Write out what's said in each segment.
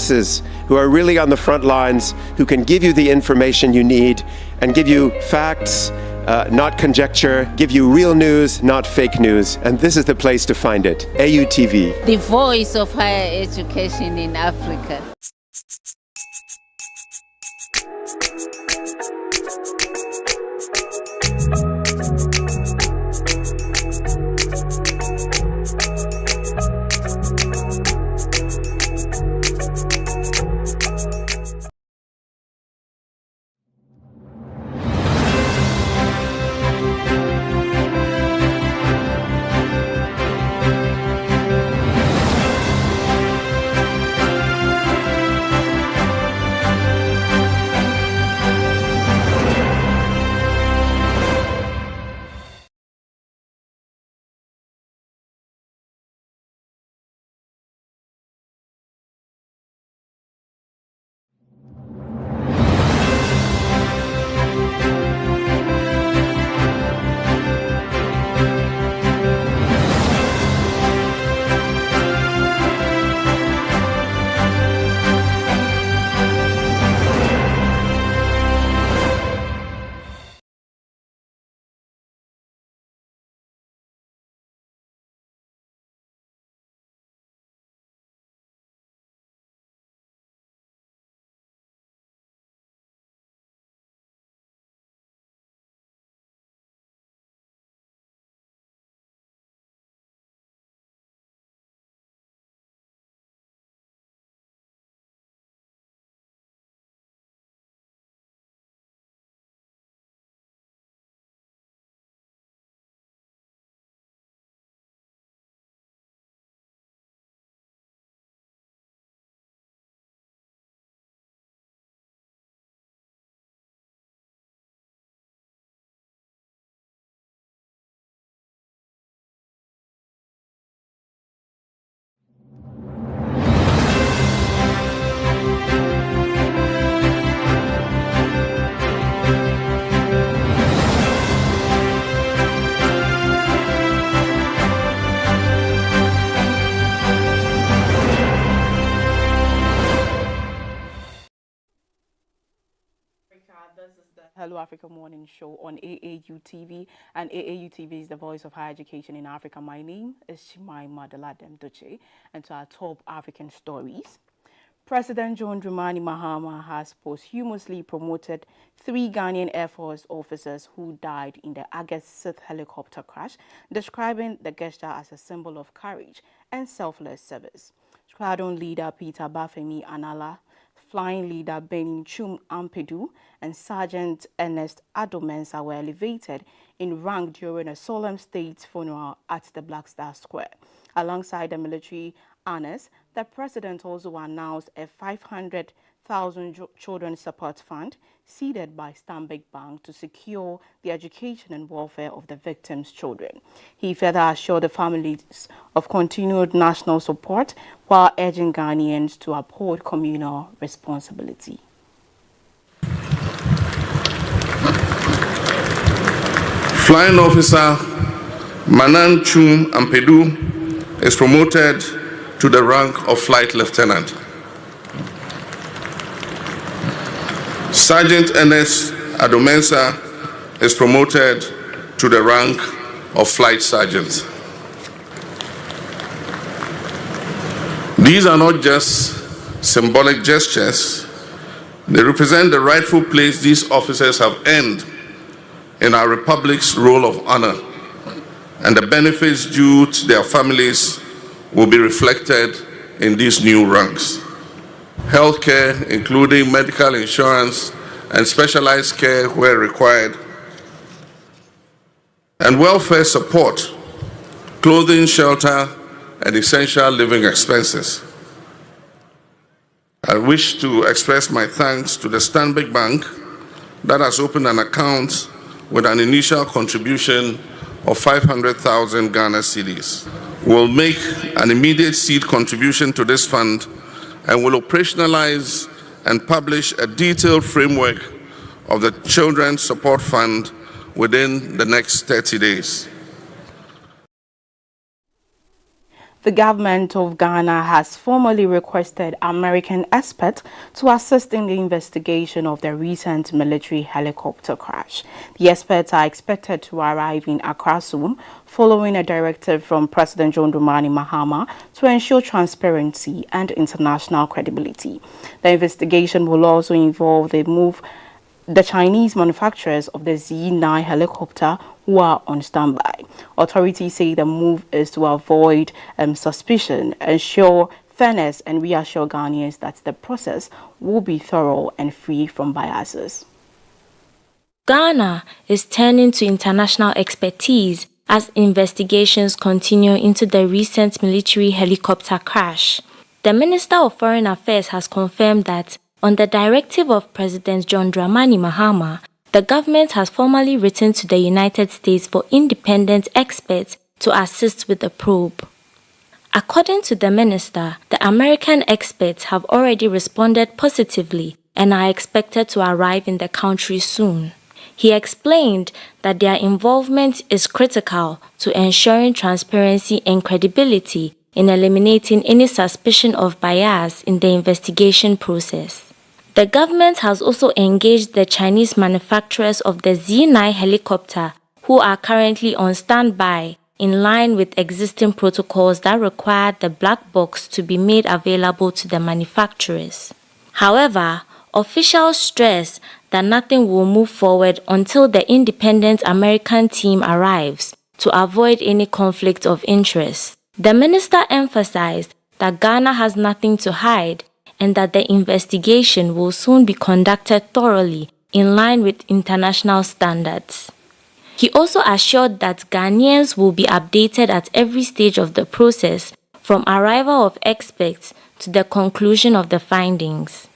voices who are really on the front lines, who can give you the information you need and give you facts, not conjecture, give you real news, not fake news. And this is the place to find it, AUTV. The voice of higher education in Africa. This is the Hello Africa Morning Show on AAU TV, and AAU TV is the voice of higher education in Africa. My name is Chimaima Daladem Duche, and to our top African stories. President John Dramani Mahama has posthumously promoted 3 Ghanaian Air Force officers who died in the August 6th helicopter crash, describing the gesture as a symbol of courage and selfless service. Squadron leader Peter Bafemi Anala, Flying leader Benin Chum Ampedu, and Sergeant Ernest Adomensa were elevated in rank during a solemn state funeral at the Black Star Square. Alongside the military honors, the president also announced a 500,000 children support fund seeded by Stanbic Bank to secure the education and welfare of the victims' children. He further assured the families of continued national support while urging Ghanaians to uphold communal responsibility. Flying Officer Manan Chum Ampedu is promoted to the rank of Flight Lieutenant. Sergeant Ernest Adomensa is promoted to the rank of Flight Sergeant. These are not just symbolic gestures. They represent the rightful place these officers have earned in our Republic's roll of honor, and the benefits due to their families will be reflected in these new ranks. Healthcare, including medical insurance and specialized care where required, and welfare support, clothing, shelter, and essential living expenses. I wish to express my thanks to the Stanbic Bank that has opened an account with an initial contribution of 500,000 Ghana cedis. We'll make an immediate seed contribution to this fund and will operationalize and publish a detailed framework of the Children's Support Fund within the next 30 days. The government of Ghana has formally requested American experts to assist in the investigation of the recent military helicopter crash. The experts are expected to arrive in Accra soon, following a directive from President John Dramani Mahama to ensure transparency and international credibility. The investigation will also involve the Chinese manufacturers of the Z9 helicopter who are on standby. Authorities say the move is to avoid suspicion, ensure fairness, and reassure Ghanaians that the process will be thorough and free from biases. Ghana is turning to international expertise as investigations continue into the recent military helicopter crash. The Minister of Foreign Affairs has confirmed that on the directive of President John Dramani Mahama, the government has formally written to the United States for independent experts to assist with the probe. According to the minister, the American experts have already responded positively and are expected to arrive in the country soon. He explained that their involvement is critical to ensuring transparency and credibility in eliminating any suspicion of bias in the investigation process. The government has also engaged the Chinese manufacturers of the Z9 helicopter, who are currently on standby, in line with existing protocols that require the black box to be made available to the manufacturers. However, officials stress that nothing will move forward until the independent American team arrives to avoid any conflict of interest. The minister emphasized that Ghana has nothing to hide and that the investigation will soon be conducted thoroughly in line with international standards. He also assured that Ghanaians will be updated at every stage of the process, from arrival of experts to the conclusion of the findings.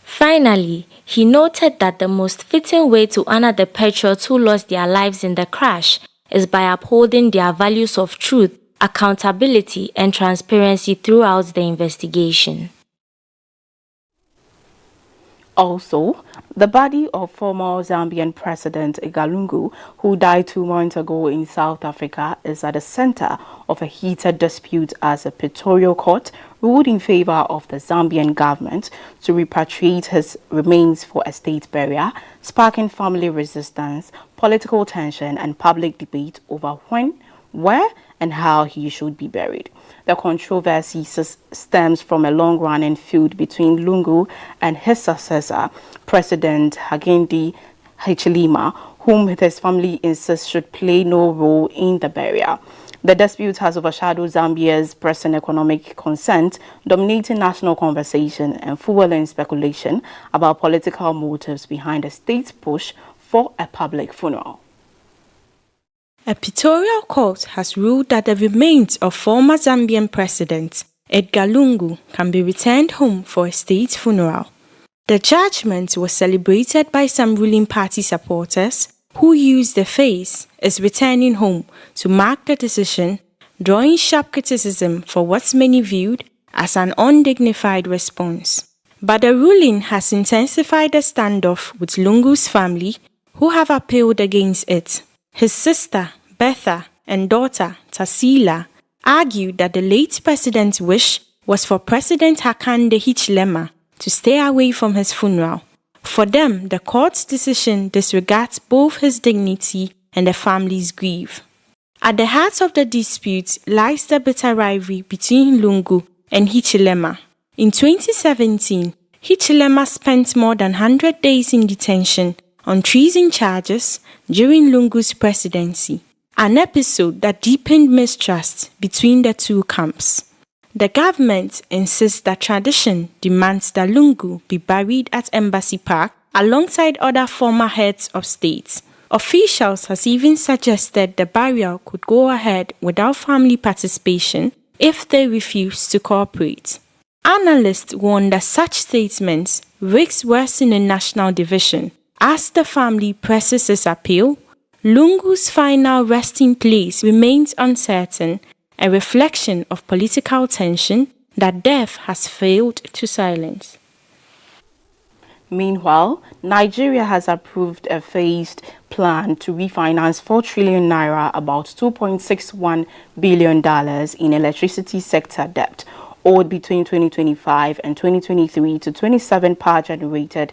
Finally, he noted that the most fitting way to honor the patriots who lost their lives in the crash is by upholding their values of truth, accountability, and transparency throughout the investigation. Also, the body of former Zambian President Edgar Lungu, who died 2 months ago in South Africa, is at the center of a heated dispute as a Pretoria court ruled in favor of the Zambian government to repatriate his remains for a state burial, sparking family resistance, political tension, and public debate over when, where, and how he should be buried. The controversy stems from a long-running feud between Lungu and his successor, President Hakainde Hichilema, whom his family insists should play no role in the burial. The dispute has overshadowed Zambia's present economic consent, dominating national conversation and fueling speculation about political motives behind the state's push for a public funeral. A Pretoria court has ruled that the remains of former Zambian President Edgar Lungu can be returned home for a state funeral. The judgment was celebrated by some ruling party supporters who used the phrase "is returning home" to mark the decision, drawing sharp criticism for what many viewed as an undignified response. But the ruling has intensified the standoff with Lungu's family, who have appealed against it. His sister, Bertha, and daughter, Tarsila, argued that the late president's wish was for President Hakainde Hichilema to stay away from his funeral. For them, the court's decision disregards both his dignity and the family's grief. At the heart of the dispute lies the bitter rivalry between Lungu and Hichilema. In 2017, Hichilema spent more than 100 days in detention on treason charges during Lungu's presidency, an episode that deepened mistrust between the two camps. The government insists that tradition demands that Lungu be buried at Embassy Park alongside other former heads of state. Officials have even suggested the burial could go ahead without family participation if they refuse to cooperate. Analysts warn that such statements risk worsening national division. As the family presses its appeal, Lungu's final resting place remains uncertain, a reflection of political tension that death has failed to silence. Meanwhile, Nigeria has approved a phased plan to refinance 4 trillion naira, about $2.61 billion in electricity sector debt owed between 2025 and 2023 to 27 power-generated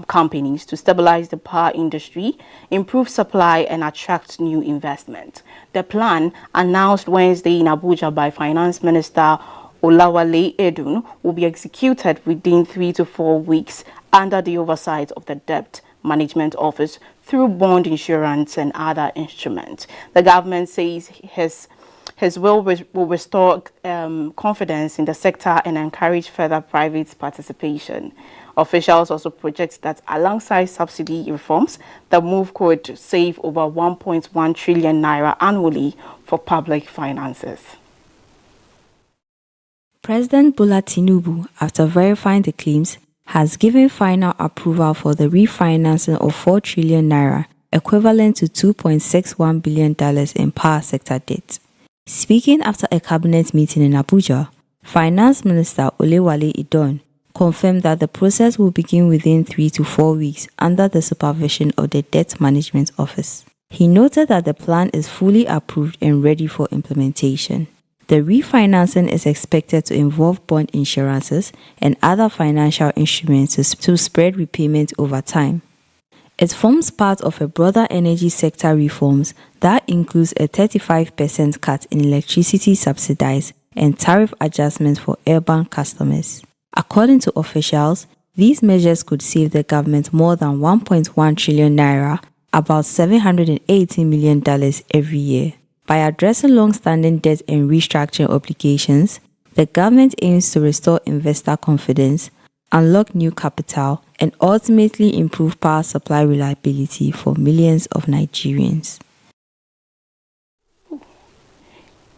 companies to stabilize the power industry, improve supply, and attract new investment. The plan, announced Wednesday in Abuja by Finance Minister Olawale Edun, will be executed within 3 to 4 weeks under the oversight of the Debt Management Office through bond insurance and other instruments. The government says his will restore confidence in the sector and encourage further private participation. Officials also project that alongside subsidy reforms, the move could save over 1.1 trillion naira annually for public finances. President Bola Tinubu, after verifying the claims, has given final approval for the refinancing of 4 trillion naira, equivalent to $2.61 billion in power sector debt. Speaking after a cabinet meeting in Abuja, Finance Minister Olawale Edun confirmed that the process will begin within 3 to 4 weeks under the supervision of the Debt Management Office. He noted that the plan is fully approved and ready for implementation. The refinancing is expected to involve bond insurances and other financial instruments to spread repayment over time. It forms part of a broader energy sector reforms that includes a 35% cut in electricity subsidies and tariff adjustments for urban customers. According to officials, these measures could save the government more than 1.1 trillion naira, about $780 million every year. By addressing long-standing debt and restructuring obligations, the government aims to restore investor confidence, unlock new capital, and ultimately improve power supply reliability for millions of Nigerians.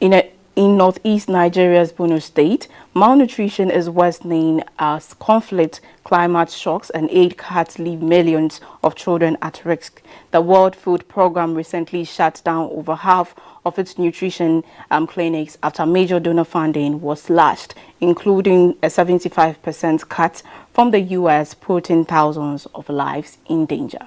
In northeast Nigeria's Borno State, malnutrition is worsening as conflict, climate shocks, and aid cuts leave millions of children at risk. The World Food Programme recently shut down over half of its nutrition clinics after major donor funding was slashed, including a 75% cut from the U.S., putting thousands of lives in danger.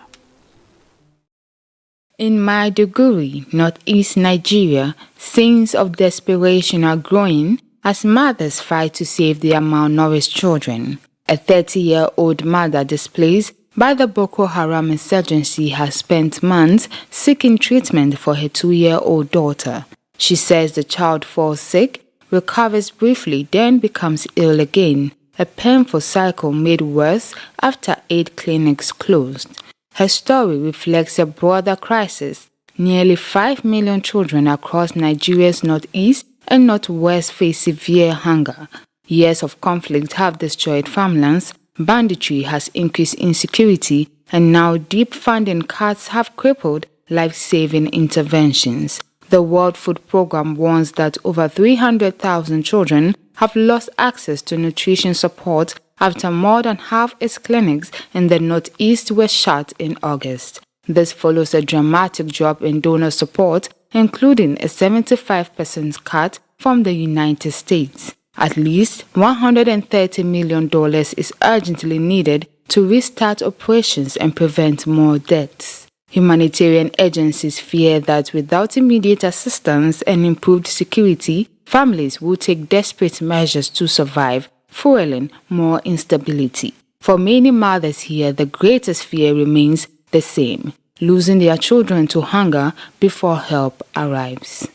In Maiduguri, northeast Nigeria, scenes of desperation are growing as mothers fight to save their malnourished children. A 30-year-old mother displaced by the Boko Haram insurgency has spent months seeking treatment for her 2-year-old daughter. She says the child falls sick, recovers briefly, then becomes ill again, a painful cycle made worse after aid clinics closed. Her story reflects a broader crisis. Nearly 5 million children across Nigeria's northeast and northwest face severe hunger. Years of conflict have destroyed farmlands, banditry has increased insecurity, and now deep funding cuts have crippled life-saving interventions. The World Food Programme warns that over 300,000 children have lost access to nutrition support after more than half its clinics in the northeast were shut in August. This follows a dramatic drop in donor support, including a 75% cut from the United States. At least $130 million is urgently needed to restart operations and prevent more deaths. Humanitarian agencies fear that without immediate assistance and improved security, families will take desperate measures to survive, fueling more instability. For many mothers here, the greatest fear remains the same: losing their children to hunger before help arrives.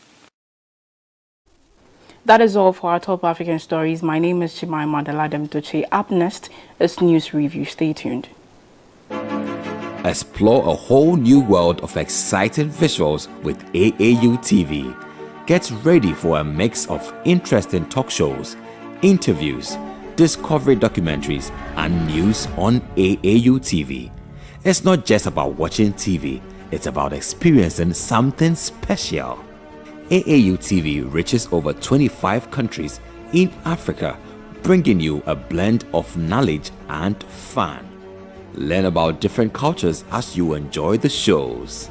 That is all for our top African stories. My name is Chimaima Daladem Doche. Up next is News Review. Stay tuned. Explore a whole new world of exciting visuals with AAU TV. Get ready for a mix of interesting talk shows, interviews, discovery documentaries, and news on AAU TV. It's not just about watching TV, it's about experiencing something special. AAU TV reaches over 25 countries in Africa, bringing you a blend of knowledge and fun. Learn about different cultures as you enjoy the shows.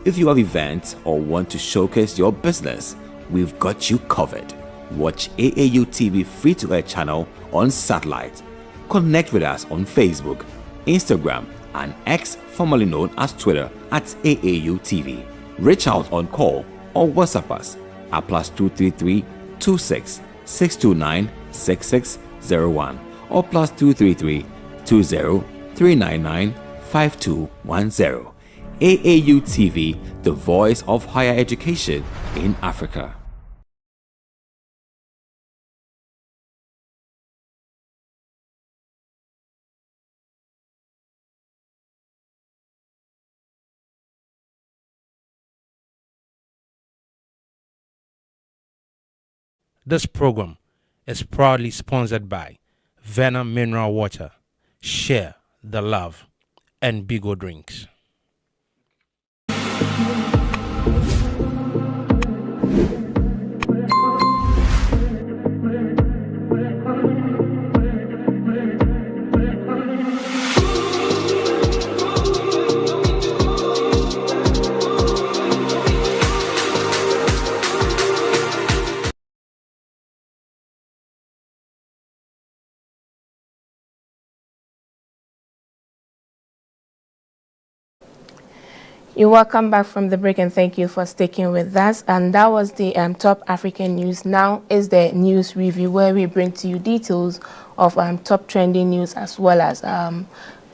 If you have events or want to showcase your business, we've got you covered. Watch AAU TV free-to-air channel on satellite. Connect with us on Facebook, Instagram, and X, formerly known as Twitter, at AAU TV. Reach out on call or WhatsApp us at +233 26 629 6601 or +233 20 399 5210. AAU TV, the voice of higher education in Africa. This program is proudly sponsored by Venom Mineral Water, Share the Love, and Bigo Drinks. You're welcome back from the break, and thank you for sticking with us. And that was the top African news. Now is the news review, where we bring to you details of top trending news as well as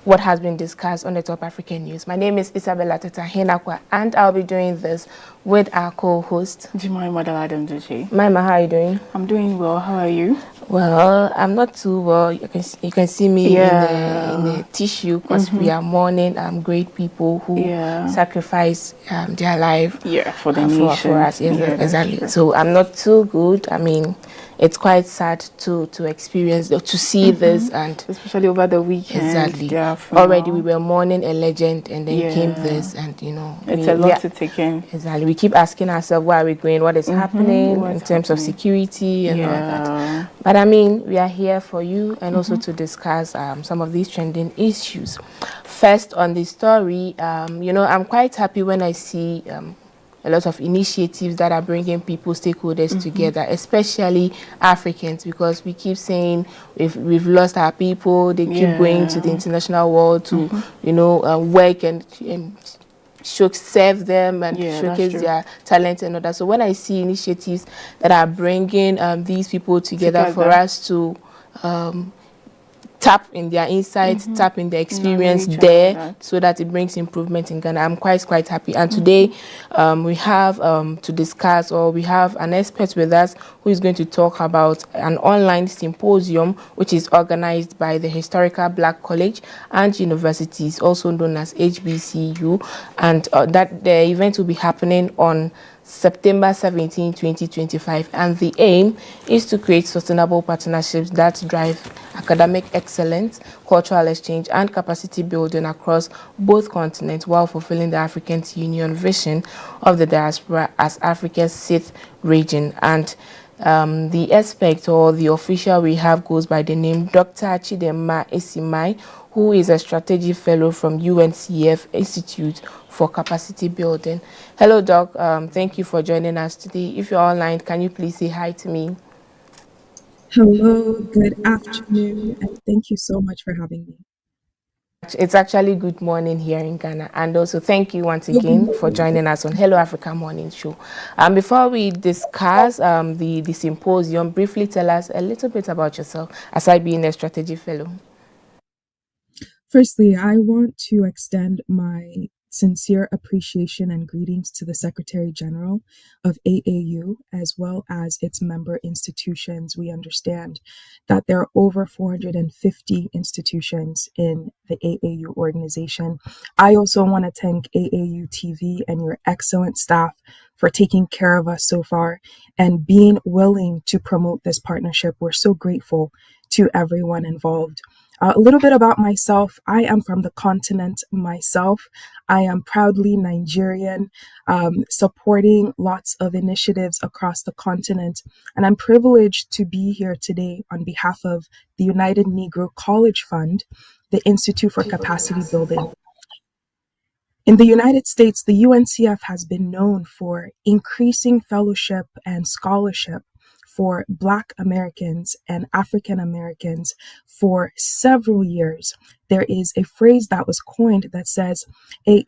what has been discussed on the top African news. My name is Isabella Teta-Henakwa, and I'll be doing this with our co-host, Jemima Daladem. Maima, how are you doing? I'm doing well. How are you? Well, I'm not too well. You can see me in the tissue because we are mourning great people who sacrifice their life for the nation. For us. Exactly. Sure. So I'm not too good. I mean, it's quite sad to experience, to see this, and especially over the weekend. Exactly. Already we were mourning a legend, and then came this, and it's a lot to take in. Exactly. We keep asking ourselves, where are we going? What is happening in terms of security and all that? But I mean, we are here for you, and also to discuss some of these trending issues. First, on the story, I'm quite happy when I see a lot of initiatives that are bringing people, stakeholders together, especially Africans, because we keep saying we've lost our people. They keep going to the international world to, work and serve them and showcase their talent and all that. So when I see initiatives that are bringing these people together for us to tap in their insights, tap in their experience there, so that it brings improvement in Ghana, I'm quite happy. And today we have to discuss, or we have an expert with us who is going to talk about an online symposium which is organized by the Historical Black College and Universities, also known as HBCU, and that the event will be happening on September 17, 2025, and the aim is to create sustainable partnerships that drive academic excellence, cultural exchange, and capacity building across both continents, while fulfilling the African Union vision of the diaspora as Africa's sixth region. And the expert, or the official we have, goes by the name Dr. Chidema Esimai, who is a strategy fellow from UNCF Institute for Capacity Building. Hello, Doc. Thank you for joining us today. If you're online, can you please say hi to me? Hello, good afternoon, and thank you so much for having me. It's actually good morning here in Ghana, and also thank you once again for joining us on Hello Africa Morning Show. Before we discuss the symposium, briefly tell us a little bit about yourself, aside being a strategy fellow. Firstly, I want to extend my sincere appreciation and greetings to the Secretary General of AAU, as well as its member institutions. We understand that there are over 450 institutions in the AAU organization. I also want to thank AAU TV and your excellent staff for taking care of us so far and being willing to promote this partnership. We're so grateful to everyone involved. A little bit about myself. I am from the continent myself. I am proudly Nigerian, supporting lots of initiatives across the continent. And I'm privileged to be here today on behalf of the United Negro College Fund, the Institute for Capacity Building. In the United States, the UNCF has been known for increasing fellowship and scholarship for Black Americans and African Americans for several years. There is a phrase that was coined that says a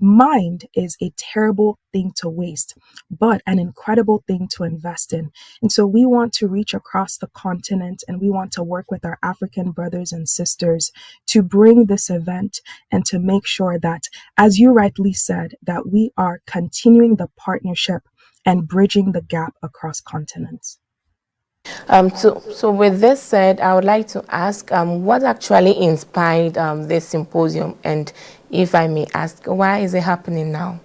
mind is a terrible thing to waste, but an incredible thing to invest in. And so we want to reach across the continent, and we want to work with our African brothers and sisters to bring this event and to make sure that, as you rightly said, that we are continuing the partnership and bridging the gap across continents. So with this said, I would like to ask what actually inspired this symposium, and if I may ask, why is it happening now?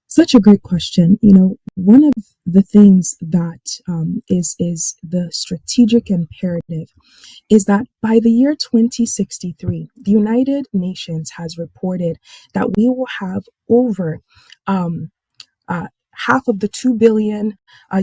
Such a great question. You know, one of the things that is the strategic imperative is that by the year 2063, the United Nations has reported that we will have over half of the 2 billion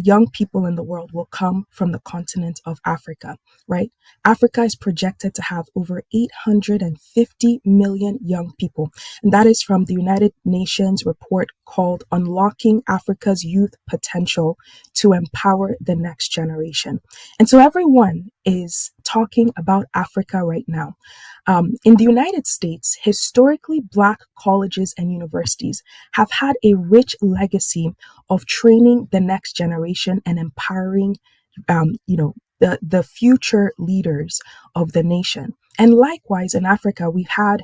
young people in the world will come from the continent of Africa, right? Africa is projected to have over 850 million young people. And that is from the United Nations report called Unlocking Africa's Youth Potential to Empower the Next Generation. And so everyone is talking about Africa right now. In the United States, historically Black colleges and universities have had a rich legacy of training the next generation and empowering, the future leaders of the nation. And likewise, in Africa, we've had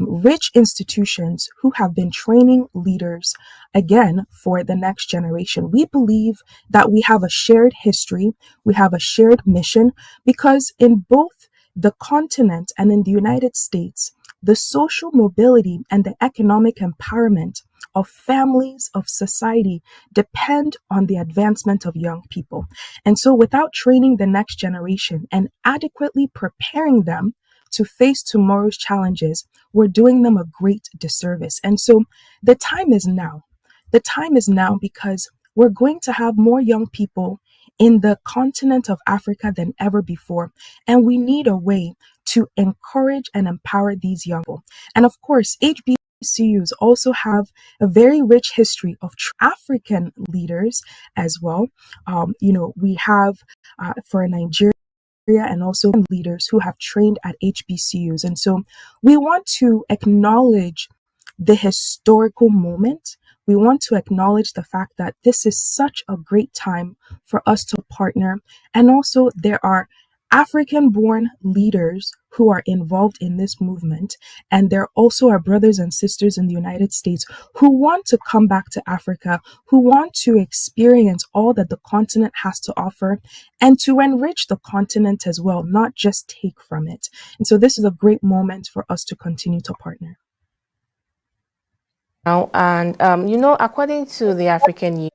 rich institutions who have been training leaders again for the next generation. We believe that we have a shared history, we have a shared mission, because in both the continent and in the United States, the social mobility and the economic empowerment of families, of society, depend on the advancement of young people. And so without training the next generation and adequately preparing them to face tomorrow's challenges, we're doing them a great disservice. And so the time is now. The time is now because we're going to have more young people in the continent of Africa than ever before. And we need a way to encourage and empower these young people. And of course, HBCUs also have a very rich history of African leaders as well. We have for Nigeria and also leaders who have trained at HBCUs. And so we want to acknowledge the historical moment. We want to acknowledge the fact that this is such a great time for us to partner. And also there are African-born leaders who are involved in this movement. And there also are brothers and sisters in the United States who want to come back to Africa, who want to experience all that the continent has to offer and to enrich the continent as well, not just take from it. And so this is a great moment for us to continue to partner. Now, and according to the African Union,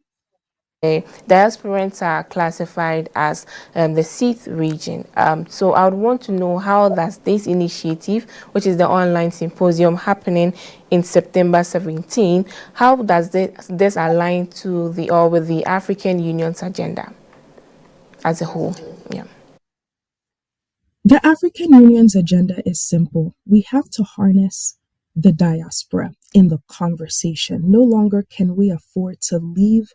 diasporans are classified as the 6th region. So I would want to know, how does this initiative, which is the online symposium happening in September 17, how does this align to with the African Union's agenda as a whole? Yeah. The African Union's agenda is simple. We have to harness the diaspora in the conversation. No longer can we afford to leave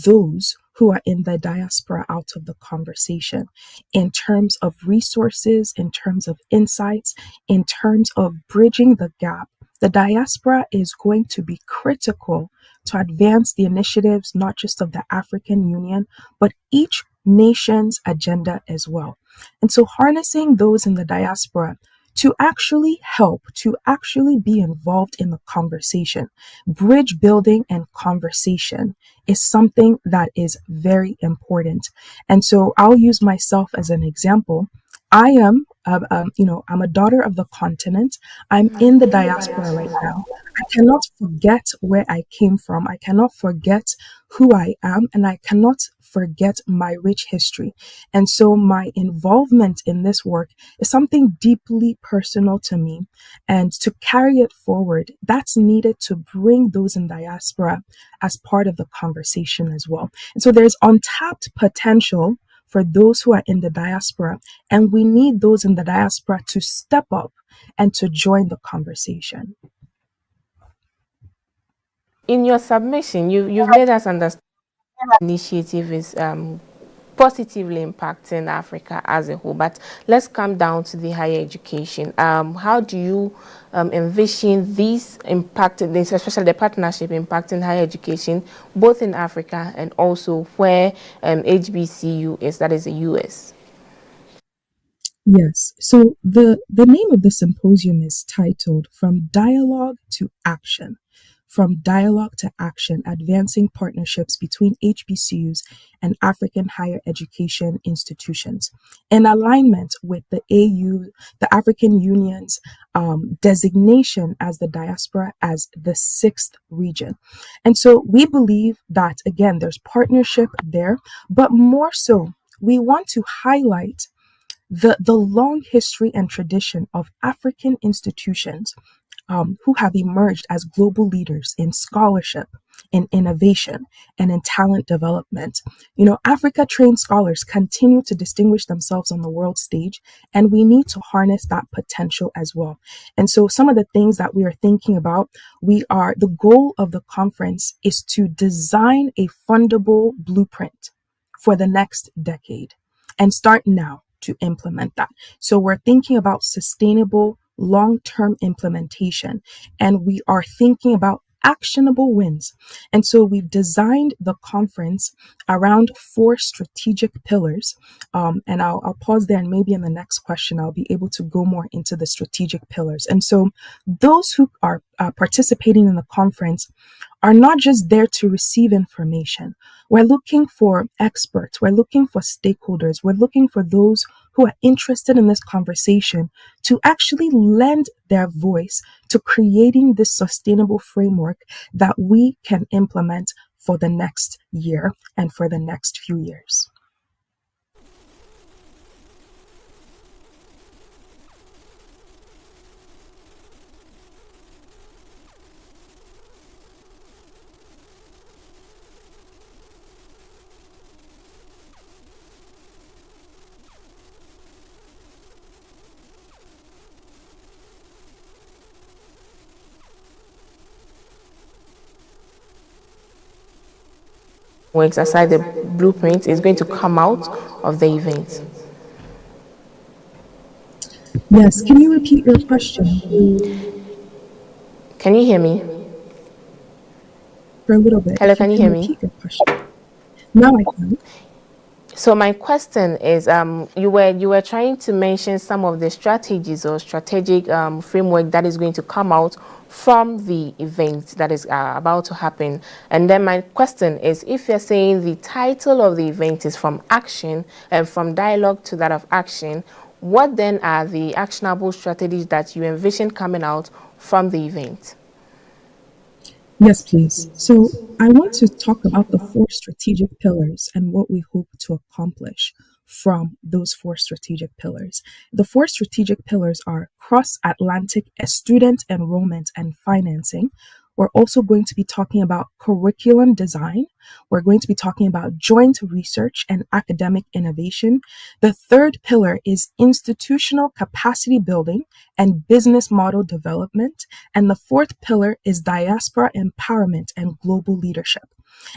those who are in the diaspora out of the conversation in terms of resources, in terms of insights, in terms of bridging the gap. The diaspora is going to be critical to advance the initiatives, not just of the African Union, but each nation's agenda as well. And so harnessing those in the diaspora to actually help, to actually be involved in the conversation. Bridge building and conversation is something that is very important. And so I'll use myself as an example. I am, I'm a daughter of the continent. I'm in the diaspora right now. I cannot forget where I came from. I cannot forget who I am, and I cannot forget my rich history. And so my involvement in this work is something deeply personal to me, and to carry it forward, that's needed to bring those in diaspora as part of the conversation as well. And so there's untapped potential for those who are in the diaspora, and we need those in the diaspora to step up and to join the conversation. In your submission, you've made us understand initiative is positively impacting Africa as a whole. But let's come down to the higher education. How do you envision these impacting, especially the partnership impacting higher education, both in Africa and also where HBCU is, that is the US? Yes. So the name of the symposium is titled From Dialogue to Action. From Dialogue to Action, Advancing Partnerships Between HBCUs and African Higher Education Institutions, in alignment with the the African Union's designation as the diaspora as the sixth region. And so we believe that, again, there's partnership there, but more so, we want to highlight the long history and tradition of African institutions who have emerged as global leaders in scholarship, in innovation, and in talent development. You know, Africa trained scholars continue to distinguish themselves on the world stage, and we need to harness that potential as well. And so some of the things that we are thinking about, the goal of the conference is to design a fundable blueprint for the next decade and start now to implement that. So we're thinking about sustainable long-term implementation, and we are thinking about actionable wins. And so we've designed the conference around 4 strategic pillars. And I'll pause there, and maybe in the next question, I'll be able to go more into the strategic pillars. And so those who are participating in the conference are not just there to receive information. We're looking for experts. We're looking for stakeholders. We're looking for those who are interested in this conversation to actually lend their voice to creating this sustainable framework that we can implement for the next year and for the next few years. Works aside, the blueprint is going to come out of the event. Yes, can you repeat your question? Can you hear me? For a little bit. Hello, can you hear me? Repeat your question. Now I can. So my question is, you were trying to mention some of the strategies or strategic framework that is going to come out from the event that is about to happen. And then my question is, if you're saying the title of the event is From Action and From Dialogue to that of Action, what then are the actionable strategies that you envision coming out from the event? Yes, please. So I want to talk about the 4 strategic pillars and what we hope to accomplish from those 4 strategic pillars. The 4 strategic pillars are cross-Atlantic student enrollment and financing. We're also going to be talking about curriculum design. We're going to be talking about joint research and academic innovation. The 3rd pillar is institutional capacity building and business model development. And the 4th pillar is diaspora empowerment and global leadership.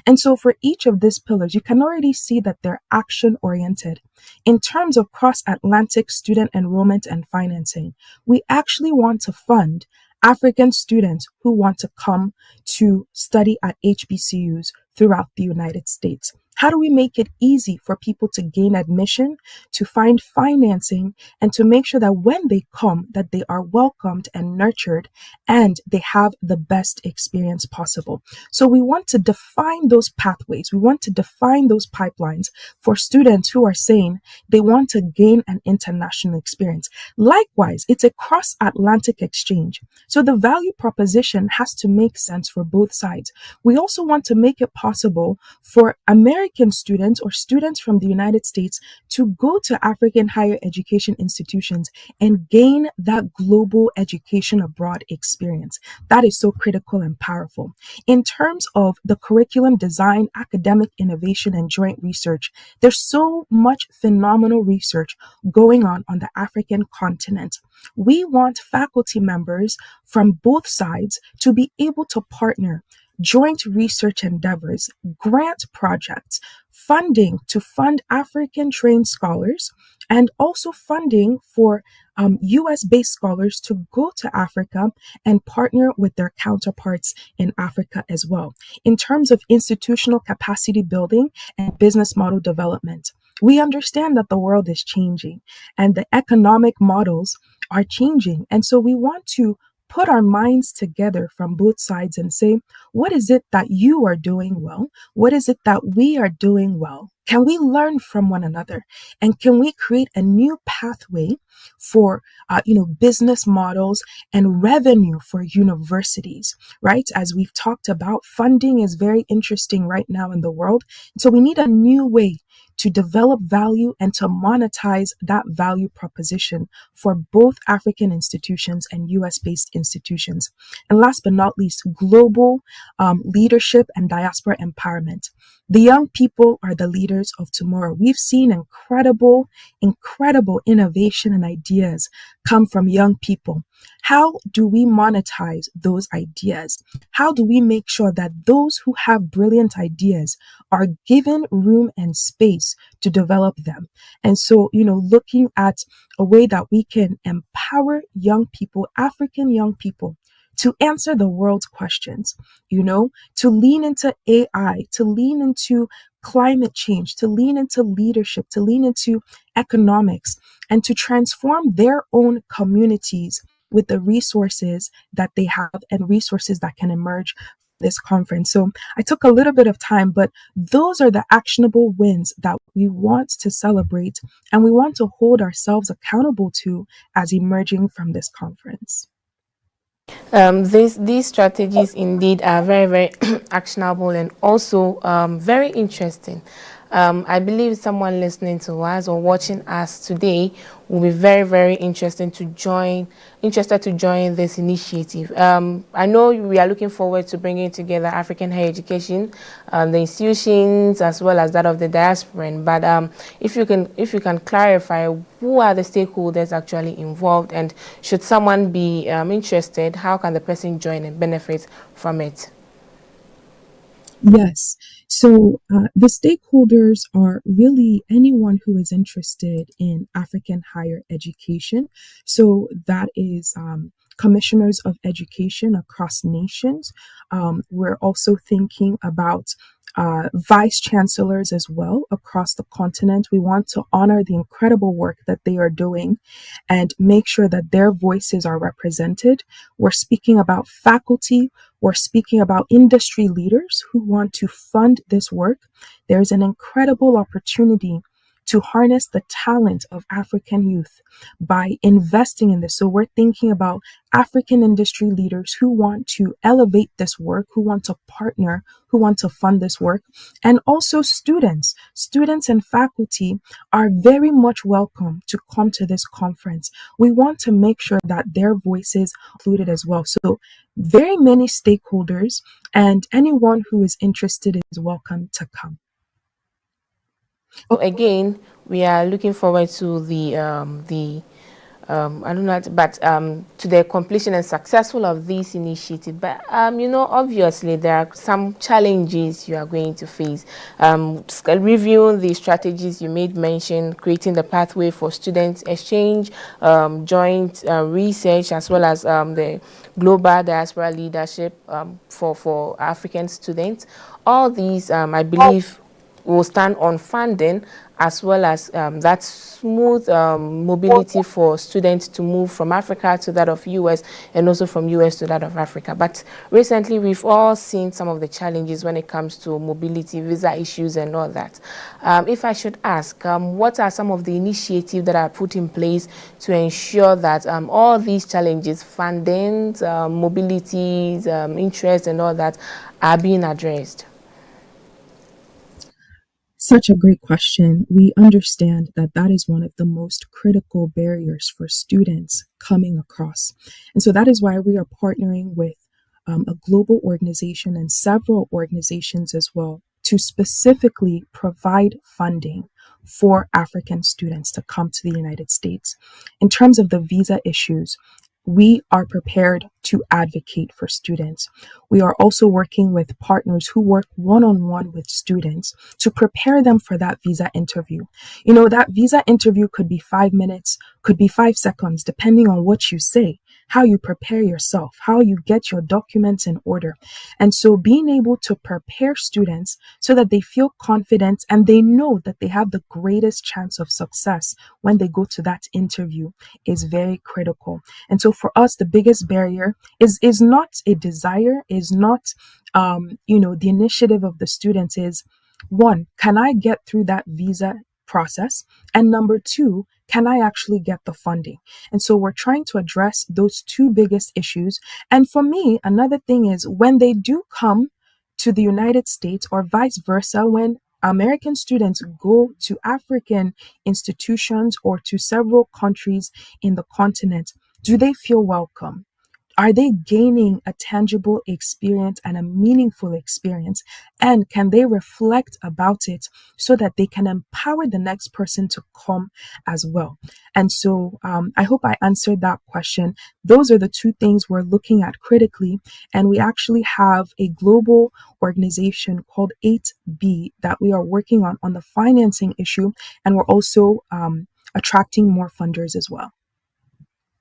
And so for each of these pillars, you can already see that they're action-oriented. In terms of cross-Atlantic student enrollment and financing, we actually want to fund African students who want to come to study at HBCUs throughout the United States. How do we make it easy for people to gain admission, to find financing, and to make sure that when they come, that they are welcomed and nurtured and they have the best experience possible? So we want to define those pathways. We want to define those pipelines for students who are saying they want to gain an international experience. Likewise, it's a cross-Atlantic exchange. So the value proposition has to make sense for both sides. We also want to make it possible for American students or students from the United States to go to African higher education institutions and gain that global education abroad experience. That is so critical and powerful. In terms of the curriculum design, academic innovation, and joint research, there's so much phenomenal research going on the African continent. We want faculty members from both sides to be able to partner joint research endeavors, grant projects, funding to fund African trained scholars, and also funding for US based scholars to go to Africa and partner with their counterparts in Africa as well. In terms of institutional capacity building and business model development, we understand that the world is changing and the economic models are changing. And so we want to put our minds together from both sides and say, what is it that you are doing well? What is it that we are doing well? Can we learn from one another? And can we create a new pathway for, business models and revenue for universities, right? As we've talked about, funding is very interesting right now in the world. So we need a new way to develop value and to monetize that value proposition for both African institutions and US-based institutions. And last but not least, global leadership and diaspora empowerment. The young people are the leaders of tomorrow. We've seen incredible innovation and ideas come from young people. How do we monetize those ideas? How do we make sure that those who have brilliant ideas are given room and space to develop them? And so, looking at a way that we can empower young people, African young people, to answer the world's questions, to lean into AI, to lean into climate change, to lean into leadership, to lean into economics, and to transform their own communities with the resources that they have and resources that can emerge from this conference. So I took a little bit of time, but those are the actionable wins that we want to celebrate and we want to hold ourselves accountable to as emerging from this conference. These strategies indeed are very, very actionable and also very interesting. I believe someone listening to us or watching us today will be very, very interested to join this initiative. I know we are looking forward to bringing together African higher education, the institutions as well as that of the diaspora. But if you can clarify, who are the stakeholders actually involved, and should someone be interested, how can the person join and benefit from it? Yes. So the stakeholders are really anyone who is interested in African higher education. So that is commissioners of education across nations. We're also thinking about vice chancellors as well across the continent. We want to honor the incredible work that they are doing and make sure that their voices are represented. We're speaking about faculty. We're speaking about industry leaders who want to fund this work. There's an incredible opportunity to harness the talent of African youth by investing in this. So we're thinking about African industry leaders who want to elevate this work, who want to partner, who want to fund this work. And also students and faculty are very much welcome to come to this conference. We want to make sure that their voices are included as well. So very many stakeholders and anyone who is interested is welcome to come. So again, we are looking forward to to the completion and successful of this initiative. But obviously there are some challenges you are going to face. Reviewing the strategies you made mention, creating the pathway for student exchange, joint research, as well as the global diaspora leadership for African students. All these, I believe, will stand on funding as well as that smooth mobility for students to move from Africa to that of US and also from US to that of Africa. But recently we've all seen some of the challenges when it comes to mobility, visa issues and all that. If I should ask, what are some of the initiatives that are put in place to ensure that all these challenges, funding, mobilities, interest and all that are being addressed? Such a great question. We understand that that is one of the most critical barriers for students coming across. And so that is why we are partnering with a global organization and several organizations as well to specifically provide funding for African students to come to the United States. In terms of the visa issues, we are prepared to advocate for students. We are also working with partners who work one-on-one with students to prepare them for that visa interview. You know, that visa interview could be 5 minutes, could be 5 seconds, depending on what you say, how you prepare yourself, how you get your documents in order. And so being able to prepare students so that they feel confident and they know that they have the greatest chance of success when they go to that interview is very critical. And so for us, the biggest barrier is not a desire, is not, the initiative of the students is, one, can I get through that visa process? And number two, can I actually get the funding? And so we're trying to address those two biggest issues. And for me, another thing is when they do come to the United States or vice versa, when American students go to African institutions or to several countries in the continent, do they feel welcome? Are they gaining a tangible experience and a meaningful experience? And can they reflect about it so that they can empower the next person to come as well? And so I hope I answered that question. Those are the two things we're looking at critically. And we actually have a global organization called 8B that we are working on the financing issue. And we're also attracting more funders as well.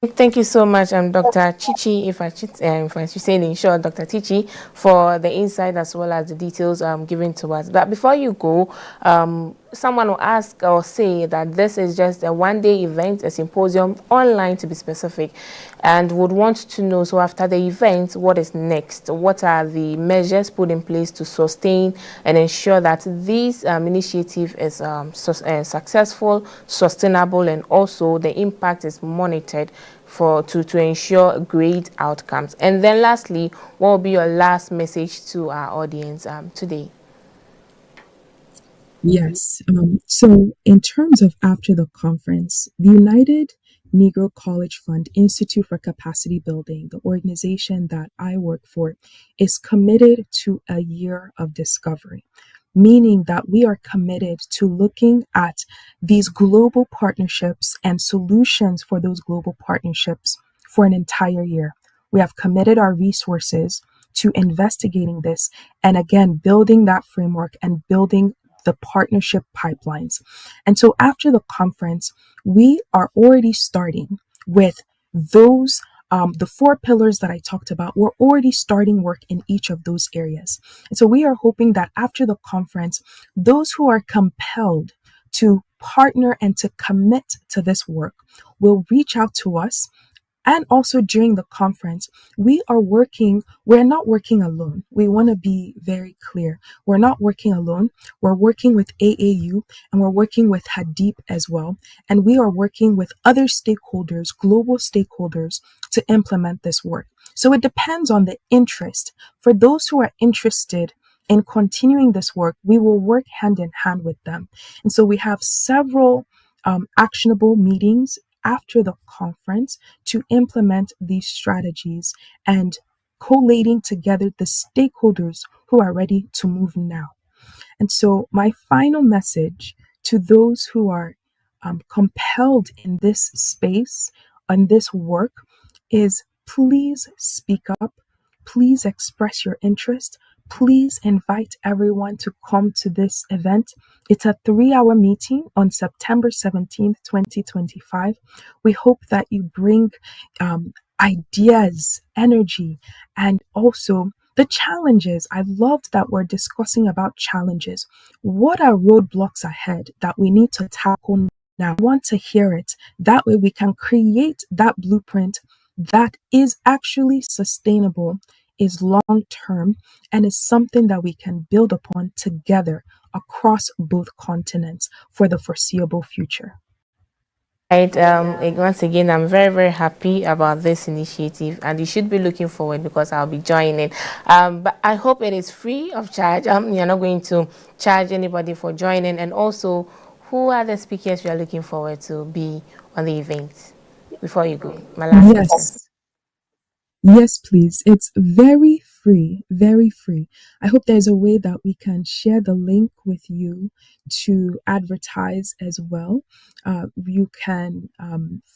Thank you so much, Dr. Chichi, if I should say it in short, Dr. Chichi, for the insight as well as the details given to us. But before you go, someone will ask or say that this is just a one-day event, a symposium, online to be specific, and would want to know, so after the event, what is next? What are the measures put in place to sustain and ensure that this initiative is successful, sustainable, and also the impact is monitored to ensure great outcomes? And then lastly, what will be your last message to our audience today? Yes. So in terms of after the conference, the United Negro College Fund Institute for Capacity Building, the organization that I work for, is committed to a year of discovery, meaning that we are committed to looking at these global partnerships and solutions for those global partnerships for an entire year. We have committed our resources to investigating this and again, building that framework and building the partnership pipelines. And so after the conference, we are already starting with those the 4 pillars that I talked about. We're already starting work in each of those areas. And so we are hoping that after the conference, those who are compelled to partner and to commit to this work will reach out to us. And also during the conference, we're not working alone. We want to be very clear. We're not working alone. We're working with AAU and we're working with HADIP as well. And we are working with other stakeholders, global stakeholders, to implement this work. So it depends on the interest. For those who are interested in continuing this work, we will work hand in hand with them. And so we have several actionable meetings after the conference to implement these strategies and collating together the stakeholders who are ready to move now. And so my final message to those who are compelled in this space, on this work, is please speak up, please express your interest, please invite everyone to come to this event. It's a 3-hour meeting on September 17th, 2025. We hope that you bring ideas, energy, and also the challenges. I loved that we're discussing about challenges. What are roadblocks ahead that we need to tackle now? I want to hear it. That way we can create that blueprint that is actually sustainable, is long-term, and is something that we can build upon together across both continents for the foreseeable future. Right. Once again, I'm very, very happy about this initiative, and you should be looking forward because I'll be joining. But I hope it is free of charge. You're not going to charge anybody for joining. And also, who are the speakers you are looking forward to be on the event? Before you go, my last question. Yes, please. It's very free, very free. I hope there's a way that we can share the link with you to advertise as well. You can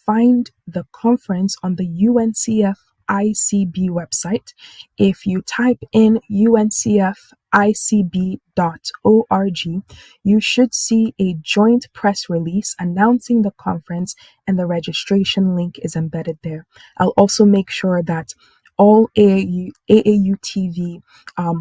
find the conference on the UNCF ICB website. If you type in uncficb.org, you should see a joint press release announcing the conference, and the registration link is embedded there. I'll also make sure that all AAU TV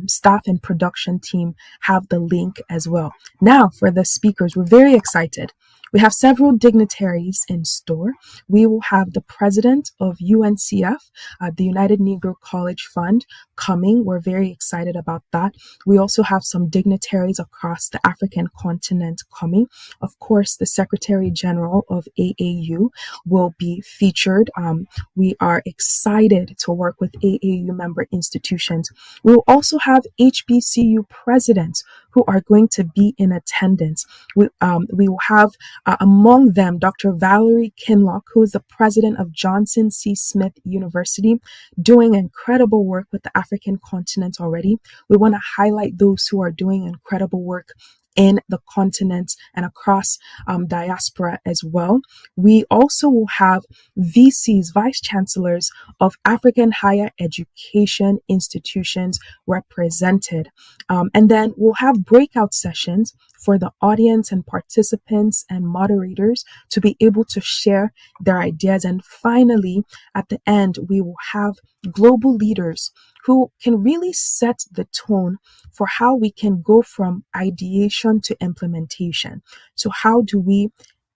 staff and production team have the link as well. Now, for the speakers, we're very excited. We have several dignitaries in store. We will have the president of UNCF, the United Negro College Fund, coming. We're very excited about that. We also have some dignitaries across the African continent coming. Of course, the Secretary General of AAU will be featured. We are excited to work with AAU member institutions. We will also have HBCU presidents who are going to be in attendance. We will have among them Dr. Valerie Kinlock, who is the president of Johnson C. Smith University, doing incredible work with the African continent already. We want to highlight those who are doing incredible work in the continent and across diaspora as well. We also will have VCs, vice chancellors of African higher education institutions represented. And then we'll have breakout sessions for the audience and participants and moderators to be able to share their ideas. And finally, at the end, we will have global leaders who can really set the tone for how we can go from ideation to implementation. So how do we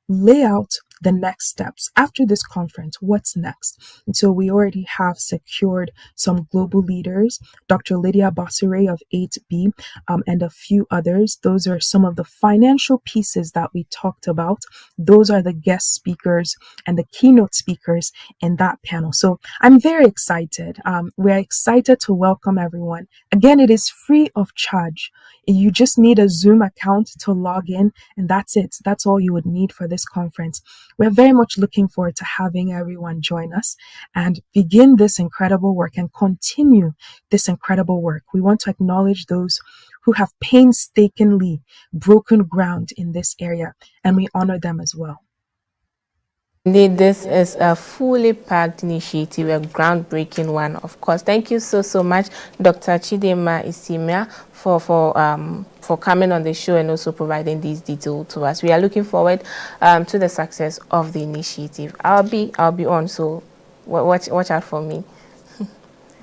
lay out the next steps after this conference? What's next? And so we already have secured some global leaders, Dr. Lydia Bossere of 8B, and a few others. Those are some of the financial pieces that we talked about. Those are the guest speakers and the keynote speakers in that panel. So I'm very excited. We're excited to welcome everyone. Again, it is free of charge. You just need a Zoom account to log in, and that's it. That's all you would need for this conference. We're very much looking forward to having everyone join us and begin this incredible work and continue this incredible work. We want to acknowledge those who have painstakingly broken ground in this area, and we honor them as well. Indeed, this is a fully packed initiative, a groundbreaking one, of course. Thank you so much, Dr. Chidinma Isiamah, for coming on the show and also providing these details to us. We are looking forward to the success of the initiative. I'll be on, so watch out for me.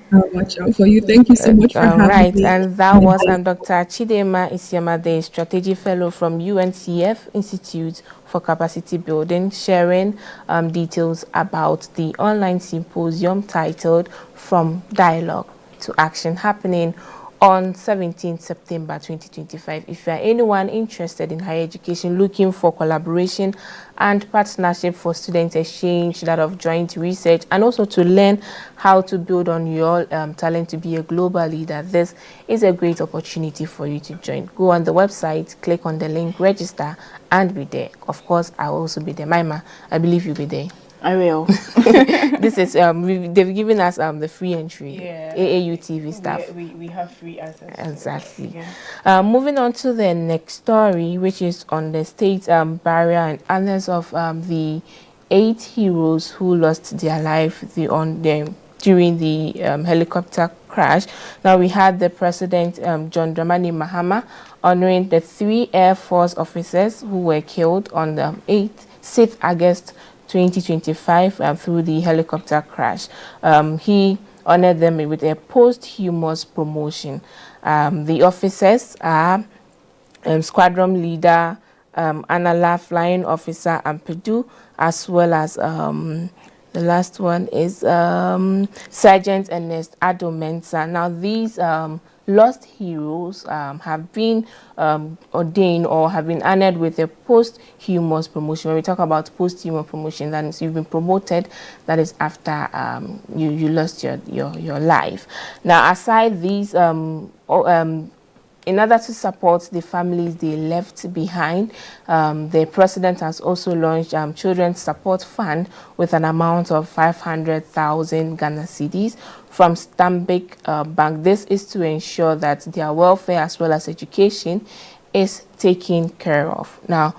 I'll watch out for you. Thank you so much for having me. And that was Dr. Chidinma Isiamah, the Strategy Fellow from UNCF Institute for Capacity Building, sharing details about the online symposium titled From Dialogue to Action, happening on 17th September 2025. If you are anyone interested in higher education, looking for collaboration and partnership for student exchange, that of joint research, and also to learn how to build on your talent to be a global leader, this is a great opportunity for you to join. Go on the website, click on the link, register, and be there. Of course, I will also be there. Maima, I believe you'll be there. I will. This is they've given us the free entry. Yeah. AAU TV staff. We have free access. Exactly. Yeah. Moving on to the next story, which is on the state barrier and others of the 8 heroes who lost their life during the helicopter crash. Now we had the President John Dramani Mahama honoring the 3 Air Force officers who were killed on the 6th August 2025 through the helicopter crash. He honored them with a posthumous promotion. The officers are Squadron Leader Anala, Flying Officer Ampedu, as well as the last one is Sergeant Ernest Ado Mensah. Now these lost heroes have been ordained or have been honored with a posthumous promotion. When we talk about posthumous promotion, that is, you've been promoted, that is after you lost your life. Now, aside these in order to support the families they left behind, the president has also launched Children's Support Fund with an amount of 500,000 Ghana cedis from Stanbic Bank. This is to ensure that their welfare as well as education is taken care of. Now,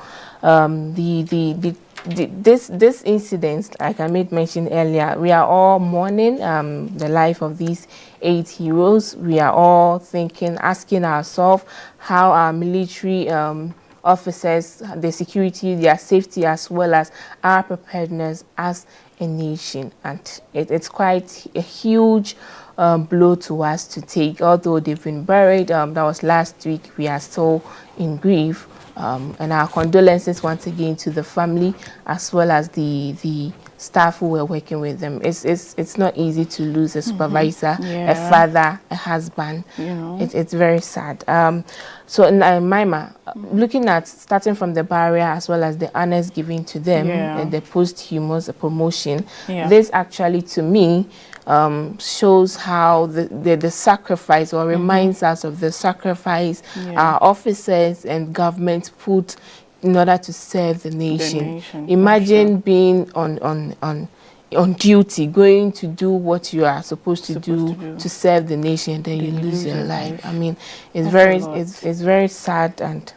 this incident, like I made mention earlier, we are all mourning the life of these 8 heroes. We are all asking ourselves how our military officers, their security, their safety, as well as our preparedness as a nation. And it's quite a huge blow to us to take. Although they've been buried, that was last week, we are still in grief. And our condolences once again to the family as well as the staff who were working with them. It's not easy to lose a supervisor, a father, a husband. It's very sad. So Maima, looking at starting from the barrier as well as the honors given to them and the posthumous promotion, this actually to me shows how the sacrifice, or reminds us of the sacrifice our officers and government put in order to serve the nation. Imagine being on duty, going to do what you are supposed to do to serve the nation, and then you lose your life. I mean, it's very sad and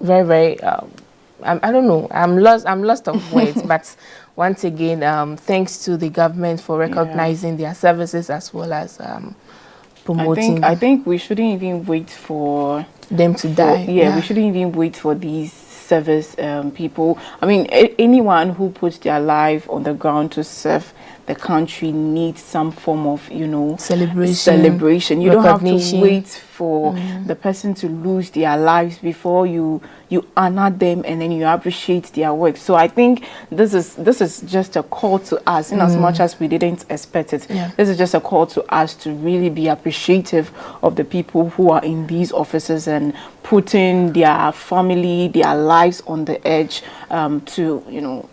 very, very. I don't know. I'm lost of words, but. Once again, thanks to the government for recognizing their services as well as promoting. I think we shouldn't even wait for them to die. We shouldn't even wait for these service people. I mean, anyone who puts their life on the ground to serve the country needs some form of, celebration. You don't have to wait for the person to lose their lives before you honor them and then you appreciate their work. So I think this is just a call to us, in as much as we didn't expect it. This is just a call to us to really be appreciative of the people who are in these offices and putting their family, their lives on the edge to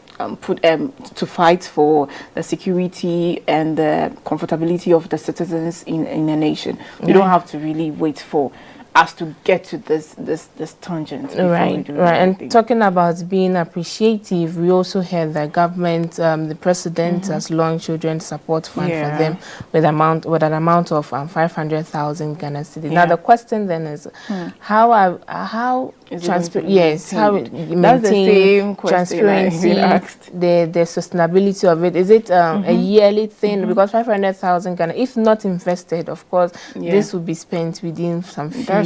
fight for the security and the comfortability of the citizens in a nation. You don't have to really wait for us to get to this tangent. Right. And talking about being appreciative, we also heard the government, the president has launched Children's Support Fund for them with an amount of 500,000 Ghana cedis. Now the question then is, how transparency, that's the same transparency, the sustainability of it. Is it a yearly thing? Because 500,000 Ghana, if not invested, of course, this will be spent within some few.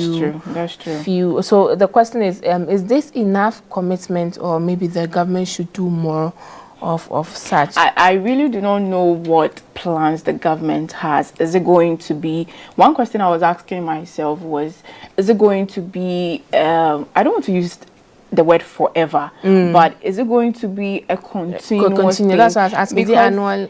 That's true. So the question is this enough commitment, or maybe the government should do more of such? I really do not know what plans the government has. Is it going to be, one question I was asking myself was, is it going to be, I don't want to use the word forever, but is it going to be a continuous thing? That's what I was asking. The annual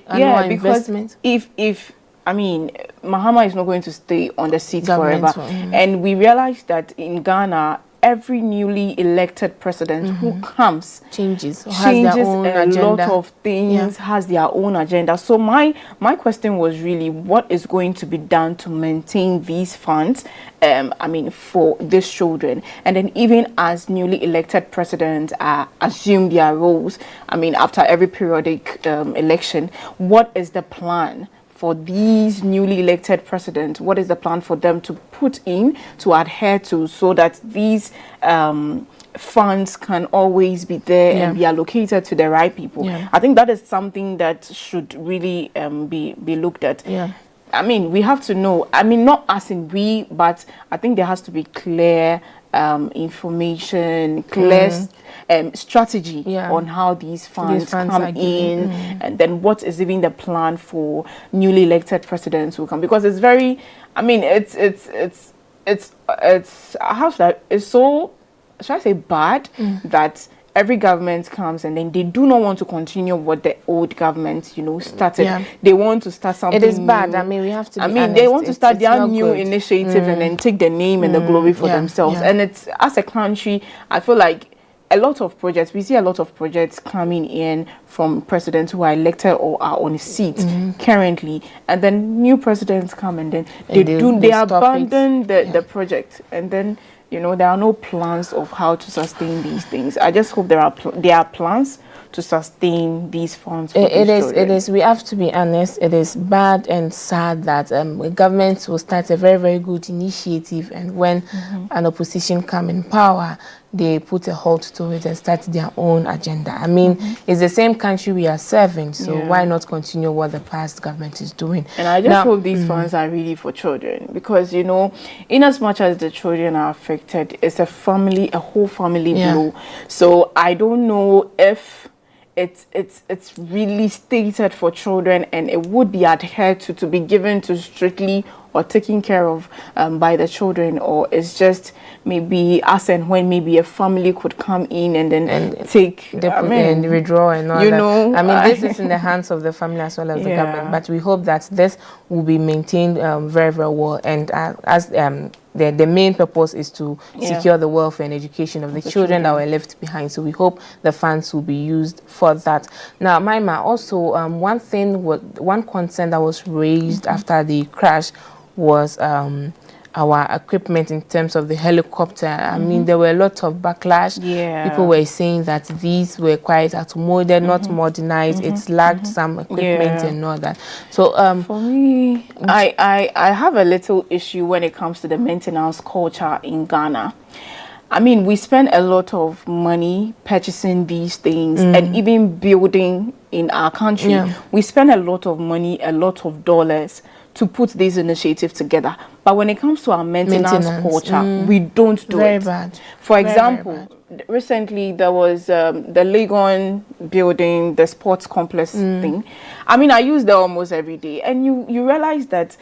investment? If I mean, Mahama is not going to stay on the seat forever. And we realize that in Ghana, every newly elected president who comes changes a lot of things, has their own agenda. So my question was really, what is going to be done to maintain these funds, for these children? And then even as newly elected presidents assume their roles, after every periodic election, what is the plan for these newly elected presidents? What is the plan for them to put in, to adhere to, so that these funds can always be there and be allocated to the right people? I think that is something that should really be looked at. We have to know, not as in we, but I think there has to be clear information, clear strategy on how these funds come in, and then what is even the plan for newly elected presidents who come, because it's very, it's so, should I say, bad that every government comes and then they do not want to continue what the old government, started. They want to start something. It is bad. New. We have to be honest. They want to start their new initiative and then take the name and the glory for themselves. And it's, as a country, I feel like a lot of projects. We see a lot of projects coming in from presidents who are elected or are on a seat currently, and then new presidents come and then they abandon the project, and then there are no plans of how to sustain these things. I just hope there are plans to sustain these funds. It is. We have to be honest. It is bad and sad that government will start a very, very good initiative, and when an opposition come in power, they put a halt to it and start their own agenda. I mean, it's the same country we are serving, so why not continue what the past government is doing? And I just hope these funds are really for children, because in as much as the children are affected, it's a whole family blow. So I don't know if it's really stated for children and it would be adhered to be given to strictly or taken care of by the children, or it's just maybe as and when maybe a family could come in and then and withdraw and all that. I mean, this is in the hands of the family as well as the government, but we hope that this will be maintained very, very well, and as the main purpose is to secure the welfare and education of the children that were left behind. So we hope the funds will be used for that. Now, Maima, also one concern that was raised after the crash was our equipment in terms of the helicopter. I mean, there were a lot of backlash. People were saying that these were quite outmoded, not modernized. It lacked some equipment and all that. So for me, I have a little issue when it comes to the maintenance culture in Ghana. I mean, we spend a lot of money purchasing these things and even building in our country. We spend a lot of money, a lot of dollars to put these initiatives together. But when it comes to our maintenance culture, we don't do it. Very bad. For example, recently there was the Legon building, the sports complex thing. I mean, I use that almost every day. And you realize that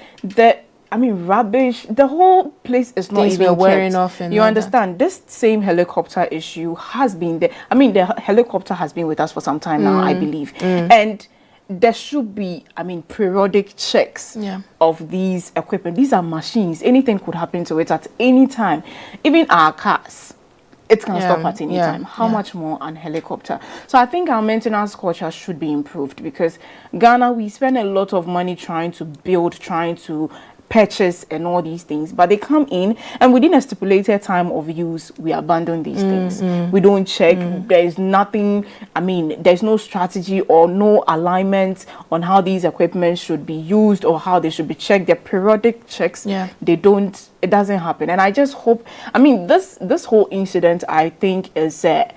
rubbish, the whole place is not even wearing off. You understand? This same helicopter issue has been there. I mean, the helicopter has been with us for some time now, I believe. And there should be, periodic checks of these equipment. These are machines. Anything could happen to it at any time. Even our cars, it can stop at any time. How much more on helicopter? So I think our maintenance culture should be improved, because Ghana, we spend a lot of money trying to build, trying to purchase and all these things, but they come in and within a stipulated time of use we abandon these things. We don't check. There is nothing, there's no strategy or no alignment on how these equipment should be used or how they should be checked. They're periodic checks. It doesn't happen. And I just hope, this whole incident, I think, is a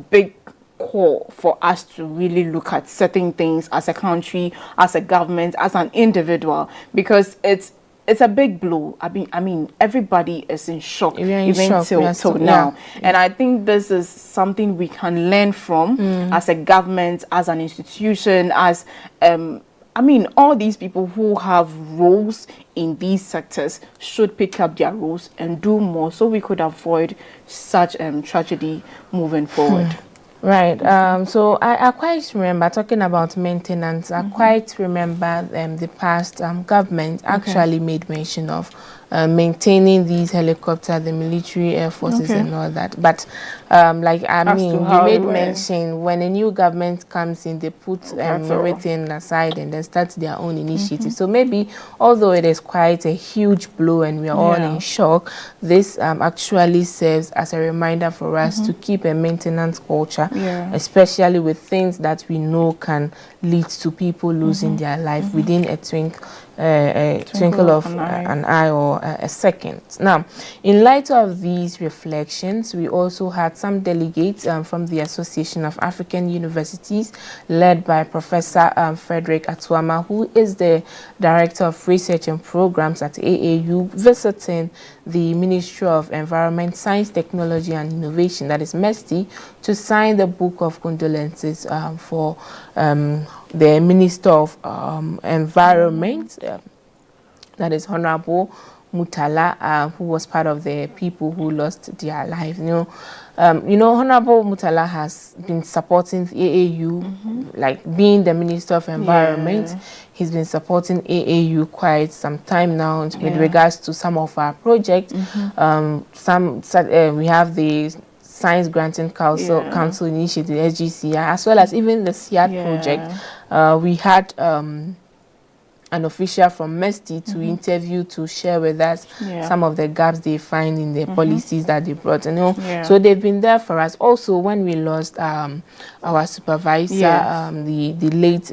big call for us to really look at certain things as a country, as a government, as an individual, because it's a big blow. Everybody is in shock, till now. And I think this is something we can learn from as a government, as an institution, as all these people who have roles in these sectors should pick up their roles and do more, so we could avoid such tragedy moving forward. Right. So I quite remember, talking about maintenance, I quite remember the past government actually made mention of maintaining these helicopters, the military air forces and all that. But you made mention, when a new government comes in, they put everything aside and then start their own initiative. So maybe, although it is quite a huge blow and we are all in shock, this actually serves as a reminder for us to keep a maintenance culture, especially with things that we know can lead to people losing their life within a twinkle of an eye or a second. Now, in light of these reflections, we also had some delegates from the Association of African Universities, led by Professor Frederick Atuama, who is the Director of Research and Programs at AAU, visiting the Ministry of Environment, Science, Technology and Innovation, that is MESTI, to sign the book of condolences for the Minister of Environment, that is Honorable Mutala, who was part of the people who lost their lives. Honorable Mutala has been supporting AAU, like being the Minister of Environment. He's been supporting AAU quite some time now with regards to some of our projects. We have the Science Granting Council Initiative, SGCI, as well as even the SIAD project. We had an official from MESTI to interview, to share with us some of the gaps they find in the policies that they brought. So they've been there for us. Also, when we lost our supervisor, the late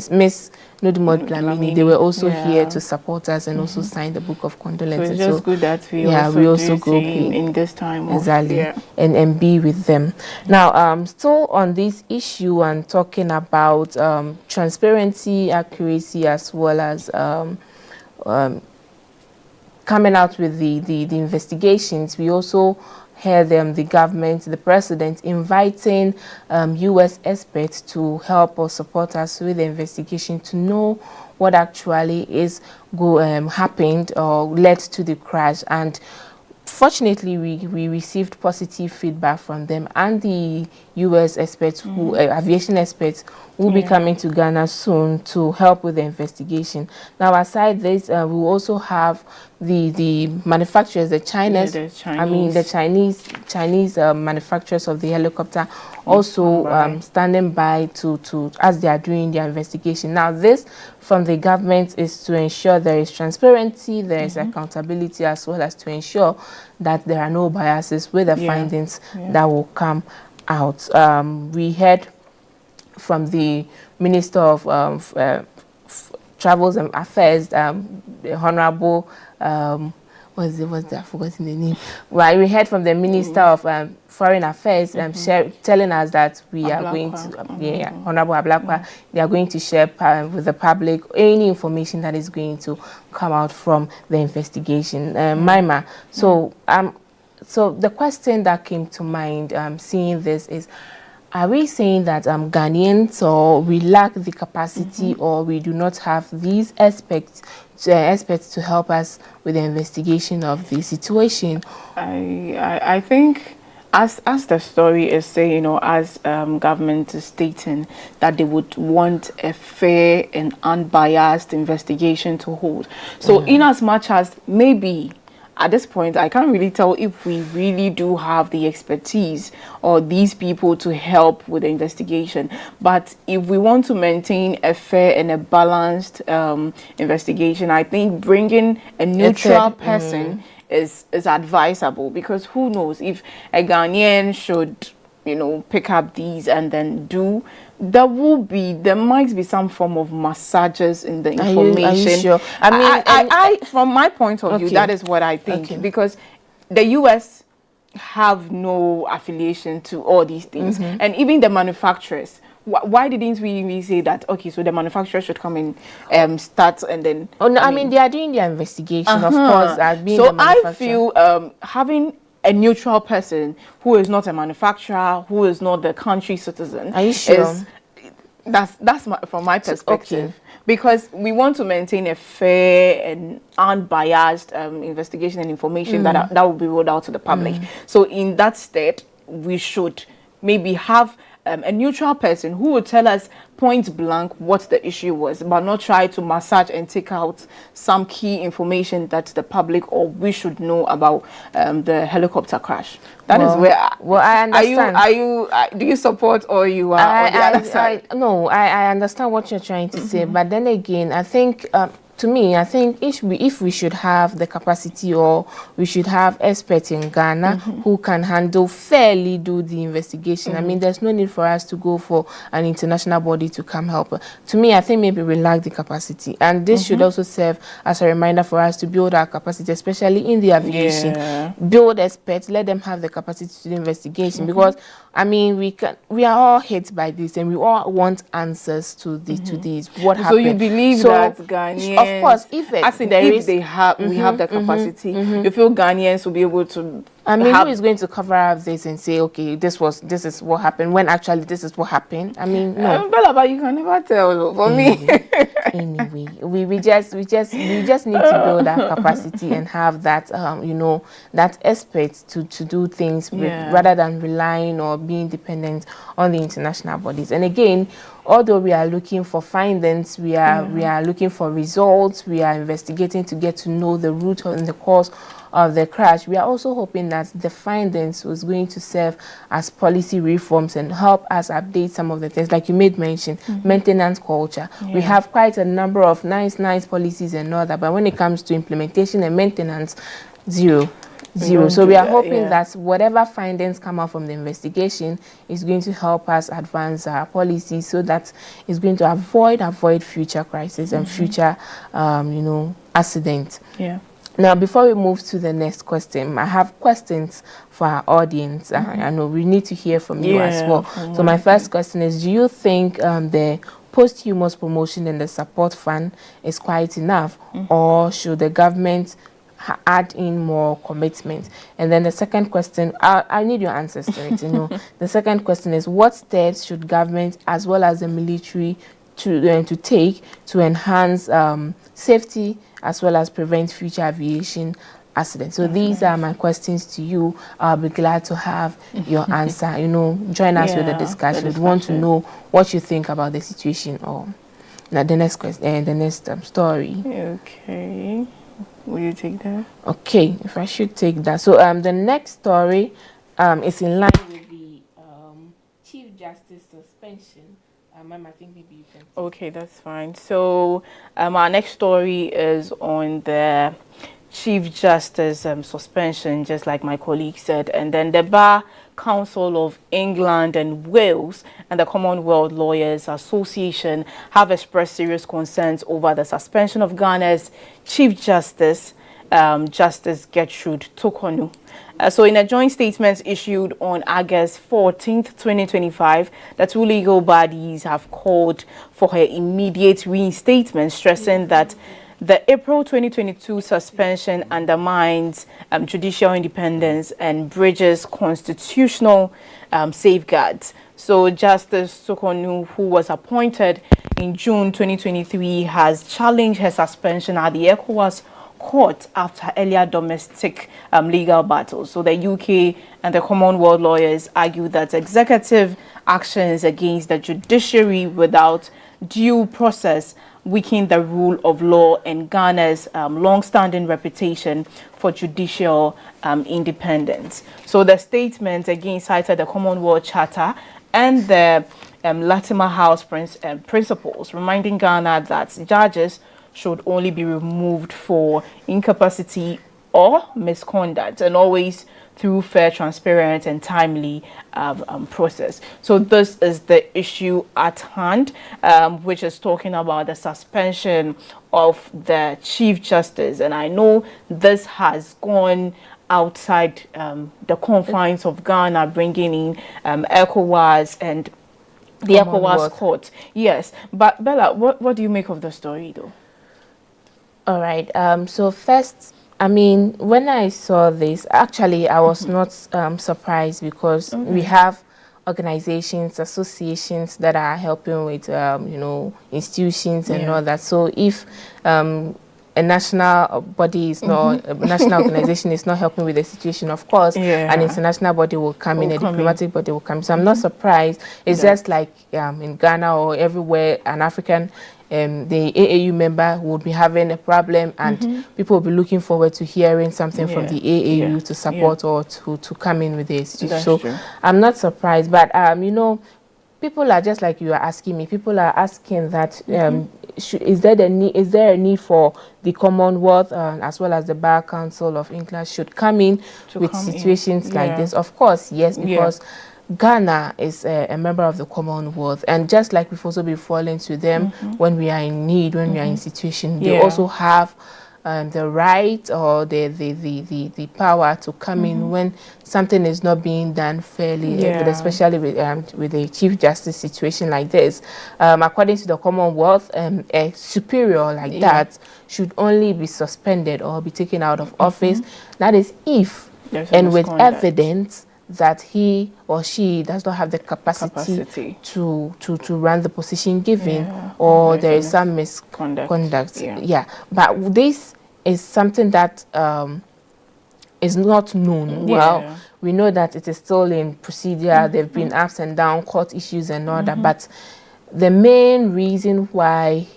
Miss Nudimod Dlamini, they were also here to support us and also sign the book of condolences. So it's just good that we also go in this time. Exactly. And be with them. Now, still on this issue and talking about transparency, accuracy, as well as coming out with the investigations, we also heard the government, the president, inviting U.S. experts to help or support us with the investigation to know what actually is happened or led to the crash. And fortunately, we received positive feedback from them, and the U.S. experts, aviation experts, will be coming to Ghana soon to help with the investigation. Now, aside this, we will also have the manufacturers, the Chinese manufacturers of the helicopter, also standing by to as they are doing their investigation. Now, this from the government is to ensure there is transparency, there is accountability, as well as to ensure that there are no biases with the findings that will come out. We heard from the Minister of Travels and Affairs, the Honorable, I've forgotten the name. Well, we heard from the Minister of Foreign Affairs telling us that we are going to, Honorable Ablakwa, they are going to share with the public any information that is going to come out from the investigation. Maima, so the question that came to mind seeing this is, are we saying that Ghanaians, or we lack the capacity, or we do not have these experts to help us with the investigation of the situation? I think, as the story is saying, as government is stating that they would want a fair and unbiased investigation to hold. So in as much as maybe at this point, I can't really tell if we really do have the expertise or these people to help with the investigation. But if we want to maintain a fair and a balanced investigation, I think bringing a neutral person is advisable, because who knows if a Ghanaian should, pick up these and then do. There might be some form of massages in the information. Are you sure? I mean, I from my point of view, that is what I think, because the U.S. have no affiliation to all these things, and even the manufacturers. Why didn't we really say that? Okay, so the manufacturer should come and start, and then. Oh no, I mean they are doing their investigation, of course. So I feel having a neutral person who is not a manufacturer, who is not the country citizen. Are you sure? That's from my perspective. Because we want to maintain a fair and unbiased investigation and information that will be rolled out to the public. So in that state, we should maybe have a neutral person who will tell us point blank what the issue was, but not try to massage and take out some key information that the public or we should know about the helicopter crash. That is where. I understand. Do you support, or you are on the other side? I understand what you're trying to say, but then again, I think. To me, I think if we should have the capacity, or we should have experts in Ghana who can fairly do the investigation. I mean, there's no need for us to go for an international body to come help. To me, I think maybe we lack the capacity. And this should also serve as a reminder for us to build our capacity, especially in the aviation. Build experts, let them have the capacity to do the investigation. Because, I mean, we are all hit by this, and we all want answers to this. What happened? So you believe that Ghanaians, of course, we have the capacity, you feel Ghanaians will be able to. I mean, who is going to cover up this and say, okay, this is what happened, when actually this is what happened? I mean, no. But you can never tell. For me, anyway, we just need to build our capacity and have that that expert to do things rather than relying or being dependent on the international bodies. And again, although we are looking for findings, we are looking for results, we are investigating to get to know the root and the cause of the crash. We are also hoping that the findings was going to serve as policy reforms and help us update some of the things, like you made mention, maintenance culture. We have quite a number of nice policies and all that, but when it comes to implementation and maintenance, zero. So we are hoping that whatever findings come out from the investigation is going to help us advance our policy, so that it's going to avoid future crises and future accidents. Now, before we move to the next question, I have questions for our audience. I know we need to hear from you as well. So my first question is, do you think the posthumous promotion and the support fund is quite enough, or should the government add in more commitment? And then the second question, I need your answers to it. The second question is, what steps should government as well as the military to take to enhance safety as well as prevent future aviation accidents? So these are my questions to you. I'll be glad to have your answer. Join us with the discussion. We want to know what you think about the situation. Or now the next question, the next story. Okay. Will you take that? Okay, if I should take that. So the next story is in line with the Chief Justice suspension. Ma'am, I think maybe you can. Okay, that's fine. So our next story is on the Chief Justice suspension, just like my colleague said. And then the Bar Council of England and Wales and the Commonwealth Lawyers Association have expressed serious concerns over the suspension of Ghana's Chief Justice, Justice Gertrude Torkornoo. So in a joint statement issued on August 14th, 2025, the two legal bodies have called for her immediate reinstatement, stressing that the April 2022 suspension undermines judicial independence and breaches constitutional safeguards. So Justice Torkornoo, who was appointed in June 2023, has challenged her suspension at the ECOWAS court after earlier domestic legal battles. So the UK and the Commonwealth lawyers argue that executive actions against the judiciary without due process weaken the rule of law and Ghana's long-standing reputation for judicial independence. So the statement again cited the Commonwealth Charter and the Latimer House principles, reminding Ghana that judges should only be removed for incapacity or misconduct, and always through fair, transparent, and timely process. So this is the issue at hand, which is talking about the suspension of the Chief Justice. And I know this has gone outside the confines of Ghana, bringing in ECOWAS and the ECOWAS court. Yes, but Bella, what do you make of the story, though? All right. So first, I mean, when I saw this, actually, I was not surprised, because we have organizations, associations that are helping with, institutions and all that. So if a national body is not, a national organization is not helping with the situation, of course, an international body will come in, a diplomatic body will come. So I'm not surprised. It's just like in Ghana or everywhere, an African the AAU member would be having a problem, and people will be looking forward to hearing something from the AAU to support or to come in with the institution. So I'm not surprised, but people are just like you are asking me. People are asking that is there a need for the Commonwealth as well as the Bar Council of England should come in with situations like this? Of course, yes, because Ghana is a member of the Commonwealth, and just like we've also been falling to them when we are in need, when we are in situation, they also have the right or the power to come in when something is not being done fairly, but especially with the Chief Justice situation like this. According to the Commonwealth, a superior like that should only be suspended or be taken out of office. That is if and with evidence that he or she does not have the capacity to run the position given, or there is some misconduct. But this is something that is not known. Well, we know that it is still in procedure. There have been ups and downs, court issues and all that, but the main reason why,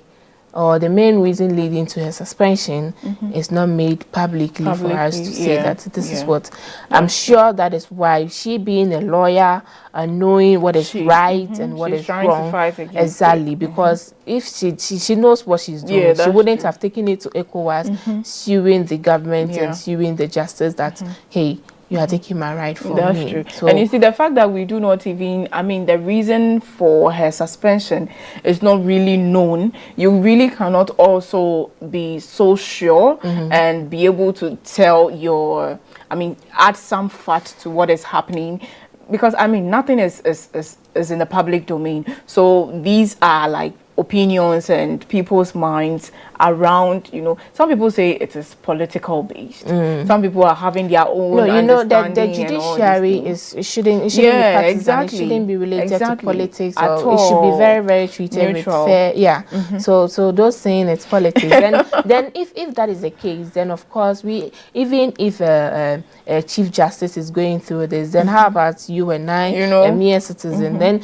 or the main reason leading to her suspension is not made publicly for us to say that this is what. I'm sure that is why she, being a lawyer and knowing what is right and what is wrong, exactly, because if she knows what she's doing, she wouldn't have taken it to ECOWAS, suing the government and suing the justice that, hey, you are taking my right from me. That's true. So, and you see, the fact that we do not even, I mean, the reason for her suspension is not really known. You really cannot also be so sure and be able to tell your, I mean, add some fat to what is happening. Because, I mean, nothing is in the public domain. So these are like opinions and people's minds around, you know, some people say it is political based. Some people are having their own that the judiciary shouldn't be partisan. It shouldn't be related to politics at all. It should be very, very treated neutral. With fair. So those saying it's politics. then if that is the case, then of course even if a Chief Justice is going through this, then how about you and I, a mere citizen? Then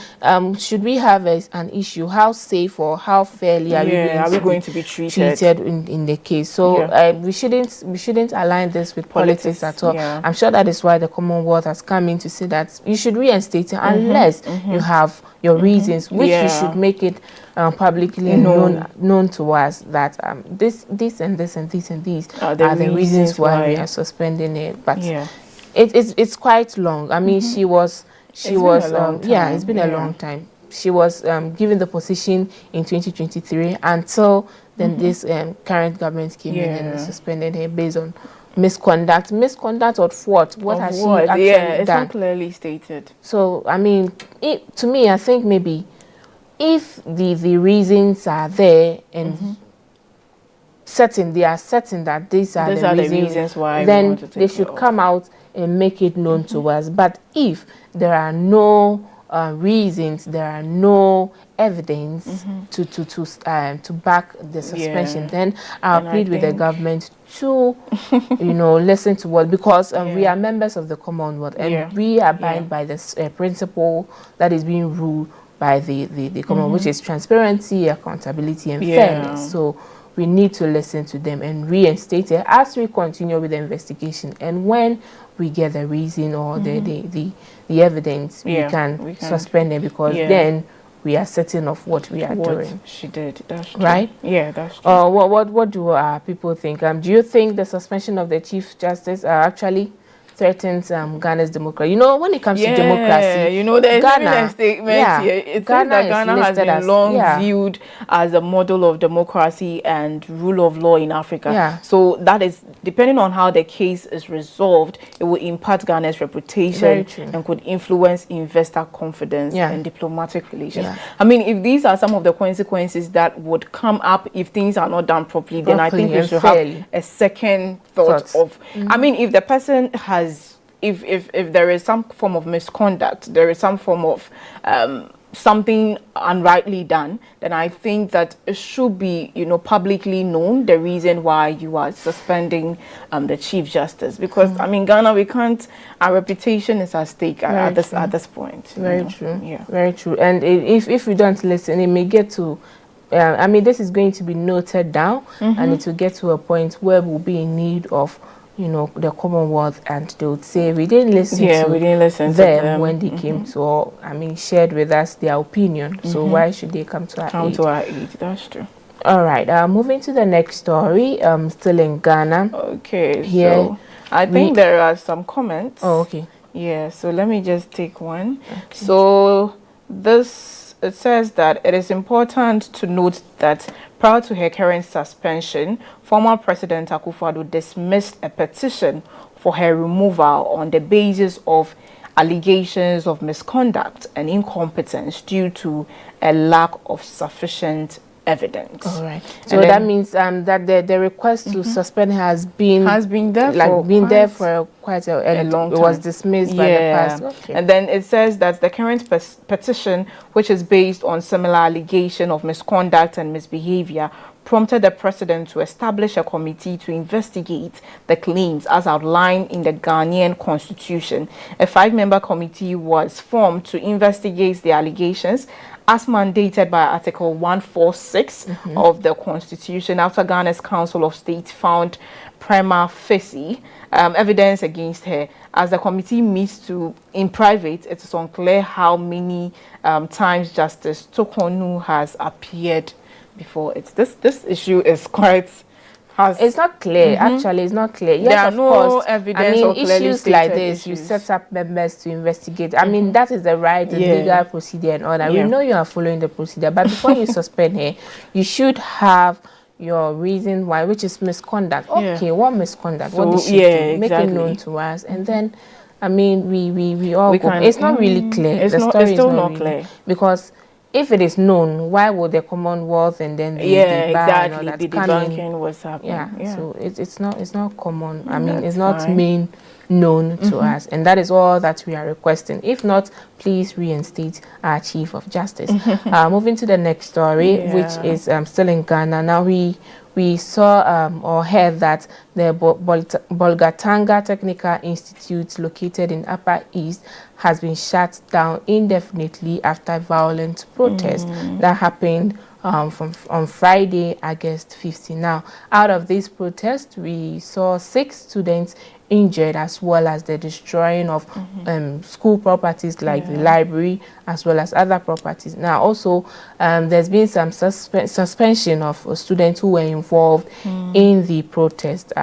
should we have an issue? How safe or how fairly are we going to be treated in the case? So we shouldn't align this with politics at all. I'm sure that is why the Commonwealth has come in to say that you should reinstate it unless you have your reasons, which you should make it publicly known to us that this and this and this and these are the reasons why we are suspending it. But it's quite long. I mean, it's been a long time. She was given the position in 2023 until then this current government came in and suspended her based on misconduct. Misconduct of what? What has she actually done? It's not clearly stated. So, I mean, to me, I think maybe if the reasons are there and they are certain that these are the reasons why, then they should come out and make it known to us. But if there are no reasons, there are no evidence to back the suspension, then I'll plead with the government to listen to what, because we are members of the Commonwealth and we abide by this principle that is being ruled by the Commonwealth, which is transparency, accountability and fairness. So we need to listen to them and reinstate it as we continue with the investigation, and when we get the reason or the evidence, we can suspend it, because then we are certain of what we are doing. She did. That's true. Right? Yeah, that's true. What do people think? Do you think the suspension of the Chief Justice actually threatens Ghana's democracy? When it comes to democracy, there's a statement here. It says that Ghana has been long viewed as a model of democracy and rule of law in Africa. So that is, depending on how the case is resolved, it will impact Ghana's reputation and could influence investor confidence and diplomatic relations. I mean, if these are some of the consequences that would come up if things are not done properly, then I think we should have a second thought of, I mean, if the person has, if there is some form of misconduct, there is some form of something unrightly done, then I think that it should be, publicly known the reason why you are suspending the Chief Justice. Because I mean, Ghana, we can't. Our reputation is at stake at this point. Very true. Yeah, very true. And if we don't listen, it may get to. I mean, this is going to be noted down, and it will get to a point where we'll be in need of the Commonwealth, and they would say we didn't listen to them when they came to, or I mean, shared with us their opinion. So why should they come to our aid? That's true. All right. Moving to the next story. Still in Ghana. Okay. Here, so I think there are some comments. Oh, okay. Yeah. So let me just take one. Okay. So it says that it is important to note that prior to her current suspension, former President Akufo-Addo dismissed a petition for her removal on the basis of allegations of misconduct and incompetence due to a lack of sufficient evidence. All right. So that means that the request to suspend has been there for quite a long time. It was dismissed by the past. Okay. And then it says that the current petition, which is based on similar allegation of misconduct and misbehavior, prompted the president to establish a committee to investigate the claims as outlined in the Ghanaian constitution. A 5-member committee was formed to investigate the allegations as mandated by Article 146 of the Constitution, after Ghana's Council of State found prima facie evidence against her. As the committee meets in private, it is unclear how many times Justice Tokonu has appeared before it. This issue is quite... It's not clear. Actually, it's not clear. Yes, there are of no course. evidence. I mean, issues like this, you set up members to investigate. I mean, that is the right, the legal procedure and all that. We know you are following the procedure, but before you suspend her, you should have your reason why, which is misconduct. Okay, what misconduct? So, what did she do? Make it known to us, and then, I mean, we all go. It's not really clear. It's still not clear because if it is known, why would the Commonwealth and then the exactly the debunking what's happening? So it's not common. I mean, it's not known to us, and that is all that we are requesting. If not, please reinstate our Chief of Justice. Moving to the next story, which is still in Ghana. Now we saw or heard that the Bolgatanga Technical Institute, located in Upper East, has been shut down indefinitely after violent protest that happened on Friday, August 15. Now, out of this protest, we saw 6 students injured, as well as the destroying of school properties like the library, as well as other properties. Now, also, there's been some suspension of students who were involved in the protest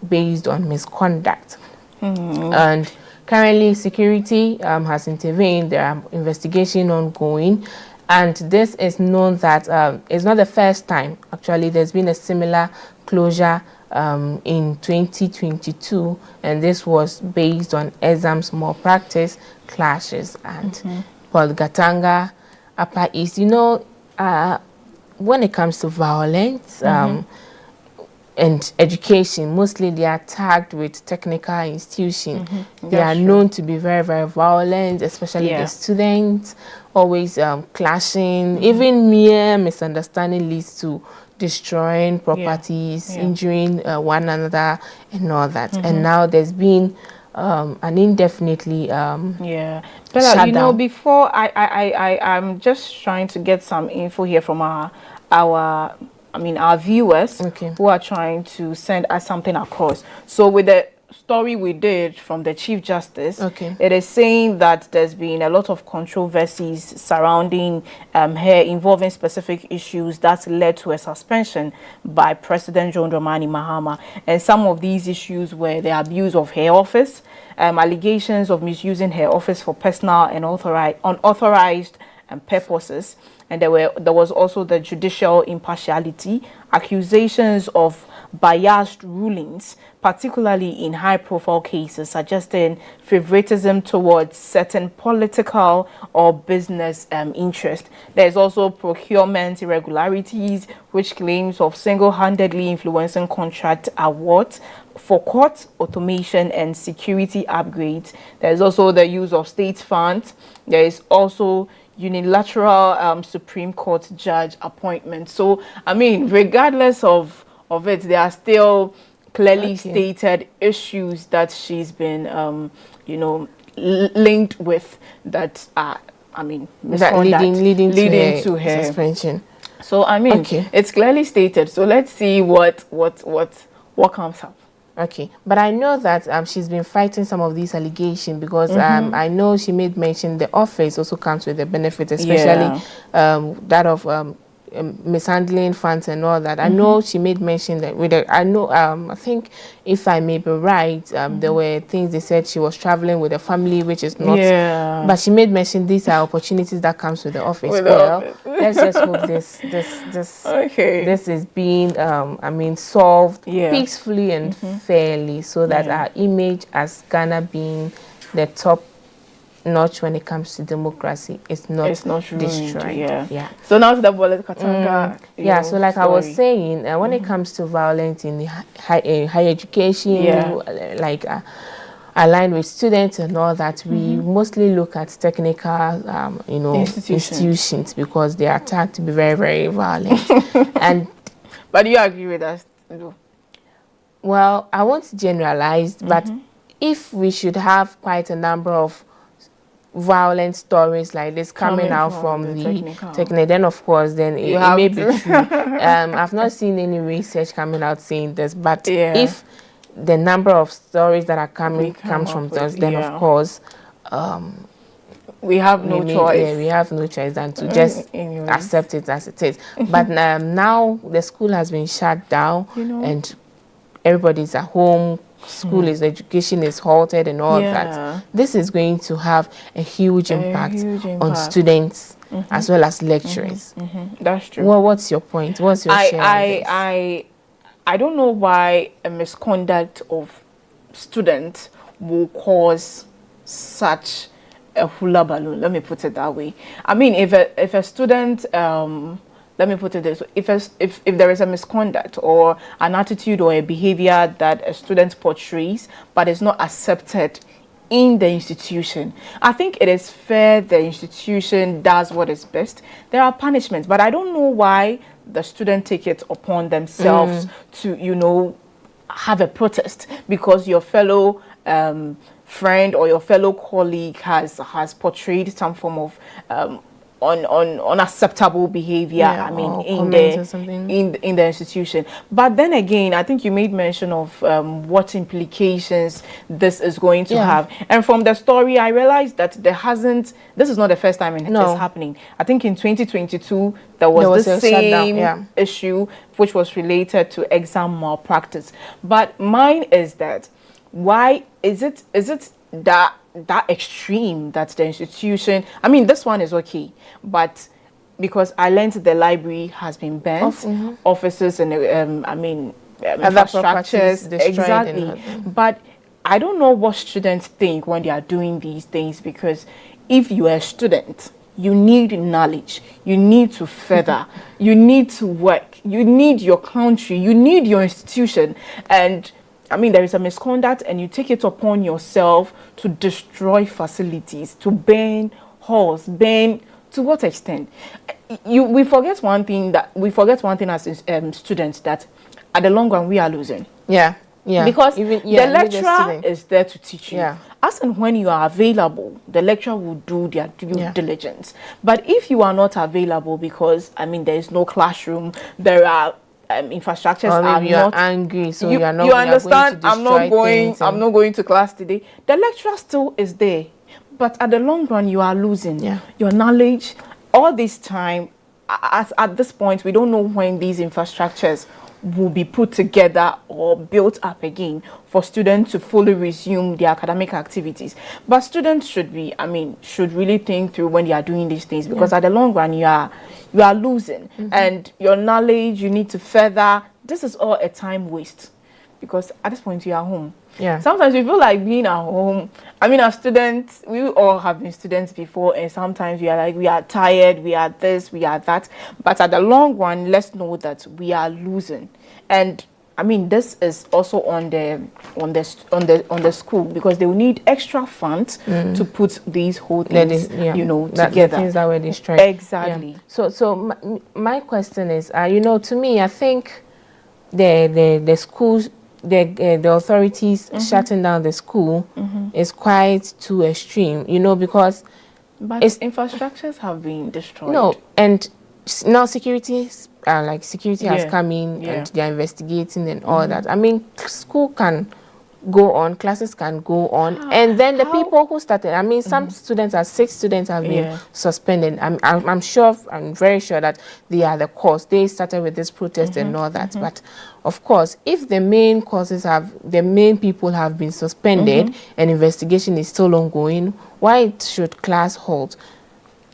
based on misconduct. And currently, security has intervened. There are investigations ongoing. And this is known that it's not the first time. Actually, there's been a similar closure in 2022, and this was based on exams malpractice clashes and Bolgatanga, Upper East. You know, when it comes to violence and education, mostly they are tagged with technical institutions. They are known to be very, very violent, especially the students, always clashing. Even mere misunderstanding leads to destroying properties, injuring one another, and all that. And now there's been an indefinitely Bella, you know, before I'm just trying to get some info here from our viewers who are trying to send us something across. So with the story we did from the Chief Justice, it is saying that there's been a lot of controversies surrounding her, involving specific issues that led to a suspension by President John Dramani Mahama. And some of these issues were the abuse of her office, allegations of misusing her office for personal and unauthorized purposes. And there was also the judicial impartiality, accusations of biased rulings, particularly in high-profile cases, suggesting favoritism towards certain political or business interest. There's also procurement irregularities, which claims of single-handedly influencing contract awards for court automation and security upgrades. There's also the use of state funds. There is also unilateral Supreme Court judge appointment. So, I mean, regardless of it, there are still clearly stated issues that she's been, linked with that are, leading to her suspension. So, I mean, it's clearly stated. So let's see what comes up. Okay, but I know that she's been fighting some of these allegations because I know she made mention the office also comes with the benefit, especially that of mishandling funds and all that. I know she made mention that I think if I may be right, there were things they said she was traveling with a family, which is not. But she made mention these are opportunities that comes with the office. Let's just hope this is being solved peacefully and fairly, so that our image as Ghana being the top notch when it comes to democracy is not destroyed. So now to the Bolgatanga. So like story. I was saying, when it comes to violence in the higher education, like aligned with students and all that, we mostly look at technical institutions because they are tagged to be very, very violent. But do you agree with us? Well, I won't generalize, but if we should have quite a number of violent stories like this coming out from the technical, then of course then it may be true. I've not seen any research coming out saying this, but if the number of stories that are coming comes from those, then of course we have no choice. We have no choice than to just accept it as it is. But now the school has been shut down, and everybody's at home. School education is halted and all that. This is going to have a huge impact on students as well as lecturers. That's true. Well, what's your point? What's your share? I don't know why a misconduct of students will cause such a hula balloon. Let me put it that way. I mean, if a student let me put it this way. If there is a misconduct or an attitude or a behavior that a student portrays but is not accepted in the institution, I think it is fair the institution does what is best. There are punishments, but I don't know why the student take it upon themselves to, have a protest because your fellow friend or your fellow colleague has portrayed some form of unacceptable behavior. I mean, in the institution. But then again, I think you made mention of what implications this is going to have. And from the story, I realized that this is not the first time it is happening. I think in 2022 there was the same issue which was related to exam malpractice. But mine is that why is it that extreme that the institution, I mean, this one is okay, but because I learned the library has been burnt, offices and infrastructures, exactly. But I don't know what students think when they are doing these things, because if you are a student, you need knowledge, you need to further, you need to work, you need your country, you need your institution. And I mean, there is a misconduct and you take it upon yourself to destroy facilities, to burn halls, burn, to what extent? We forget one thing as students, that at the long run we are losing. Because the lecturer is there to teach you. As and when you are available, the lecturer will do their due diligence. But if you are not available because, I mean, there is no classroom, there are infrastructures are not angry, so you are not. You understand? I'm not going to class today. The lecturer still is there, but at the long run, you are losing your knowledge. All this time, at this point, we don't know when these infrastructures will be put together or built up again for students to fully resume their academic activities. But students should really think through when they are doing these things, because at the long run, you are losing, and your knowledge you need to further. This is all a time waste, because at this point you are home. Sometimes we feel like being at home. I mean, as students, we all have been students before, and sometimes we are like, we are tired, we are this, we are that. But at the long run, let's know that we are losing. And I mean, this is also on the school, because they will need extra funds to put these whole things, together. The things that were destroyed. Exactly. So my question is, to me, I think the schools, the authorities shutting down the school is quite too extreme, because infrastructures have been destroyed. No, and now security has come in and they are investigating and all that. I mean, school can go on, classes can go on, and then the people who started, I mean, some students, 6 students have been suspended. I'm very sure that they are the cause. They started with this protest and all that. But of course, if the main people have been suspended and investigation is still ongoing, why should class halt?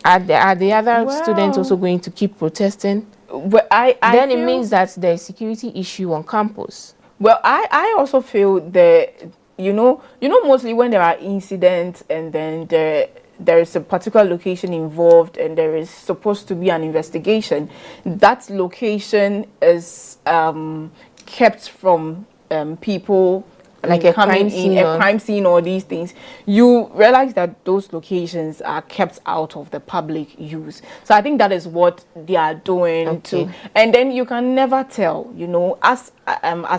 Are the other students also going to keep protesting? Well, then it means that there is security issue on campus. Well, I also feel that, mostly when there are incidents and then there is a particular location involved and there is supposed to be an investigation, that location is kept from people like a crime scene or these things. You realize that those locations are kept out of the public use. So I think that is what they are doing too. And then you can never tell, as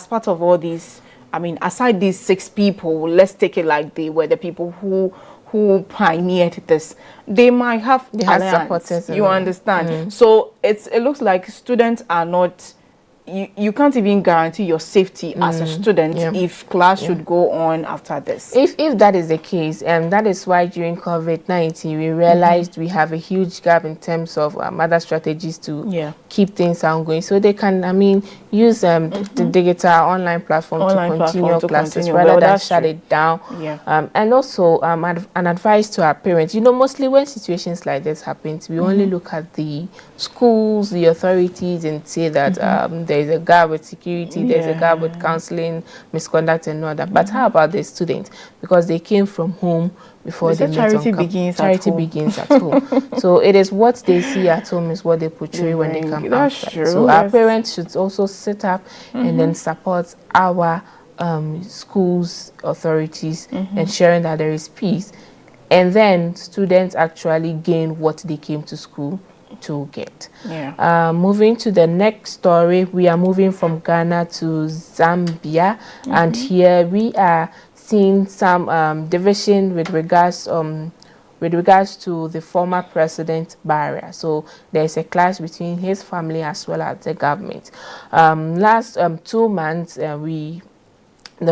part of all these, I mean, aside these 6 people, let's take it like they were the people who who pioneered this, they might have have alliance, supporters. you understand? So it looks like students are not, you can't even guarantee your safety as a student if class should go on after this. If that is the case, and that is why during COVID-19 we realized we have a huge gap in terms of other strategies to keep things ongoing, so they can, I mean, use the digital online platform to continue classes rather than shut it down. And also an advice to our parents, you know, mostly when situations like this happen, we only look at the schools, the authorities, and say that there's a gap with security, there's a gap with counseling, misconduct and all that. But how about the students? Because they came from home before they met charity on begins charity begins at home. So it is what they see at home is what they portray when they come outside. True. So our parents should also sit up and then support our schools, authorities, ensuring that there is peace. And then students actually gain what they came to school to get. Moving to the next story, we are moving from Ghana to Zambia, and here we are seeing some division with regards to the former president Barrier. So there's a clash between his family as well as the government. Last 2 months, the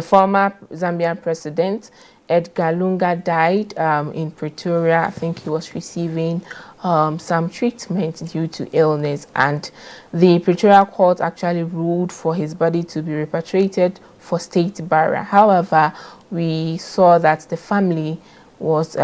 former Zambian president Edgar Lungu died in Pretoria. I think he was receiving some treatment due to illness, and the Pretoria court actually ruled for his body to be repatriated for state burial. However, we saw that the family was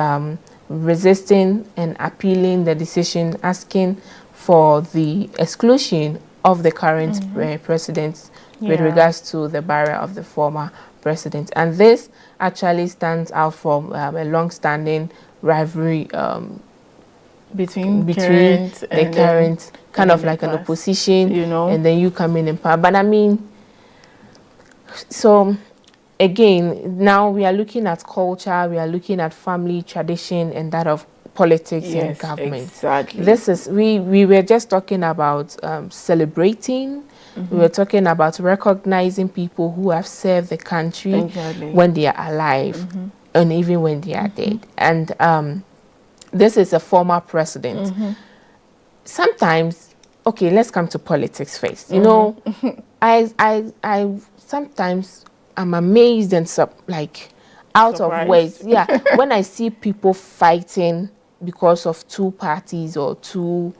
resisting and appealing the decision, asking for the exclusion of the current president with regards to the burial of the former president. And this actually stands out from a long-standing rivalry between the current kind of like an opposition, you know, and then you come in power. But I mean, so again, now we are looking at culture, we are looking at family tradition and that of politics and government. Exactly. This is, we were just talking about celebrating. We were talking about recognizing people who have served the country when they are alive and even when they are dead. And this is a former president. Sometimes, okay, let's come to politics first. You know, I sometimes I'm amazed and out of words. Yeah, when I see people fighting because of two parties or two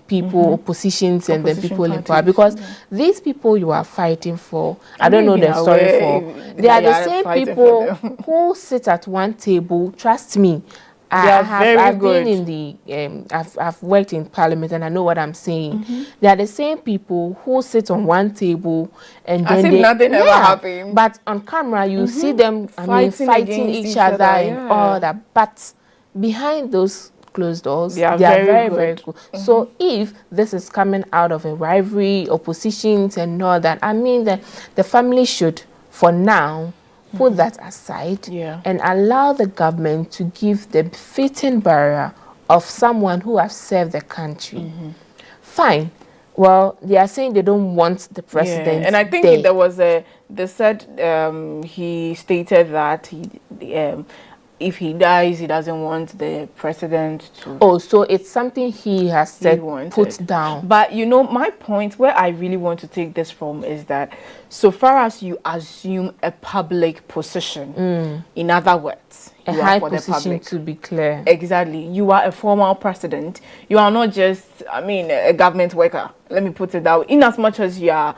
people, oppositions, and then people in power, because these people you are fighting for, I don't know their story for. They are the same people who sit at one table. Trust me, I've been in the I've worked in parliament and I know what I'm saying. They are the same people who sit on one table and then as if nothing ever happened. But on camera you see them fighting each other and all that. But behind those closed doors, they are very good. So if this is coming out of a rivalry, oppositions and all that, I mean that the family should, for now, put that aside and allow the government to give the fitting burial of someone who has served the country. Fine. Well, they are saying they don't want the president. And I think there was they said he stated that if he dies, he doesn't want the president to. Oh, so it's something he has said, put down. But you know, my point where I really want to take this from is that so far as you assume a public position, in other words, a high position to be clear. Exactly. You are a former president. You are not just, I mean, a government worker. Let me put it that way. In as much as you are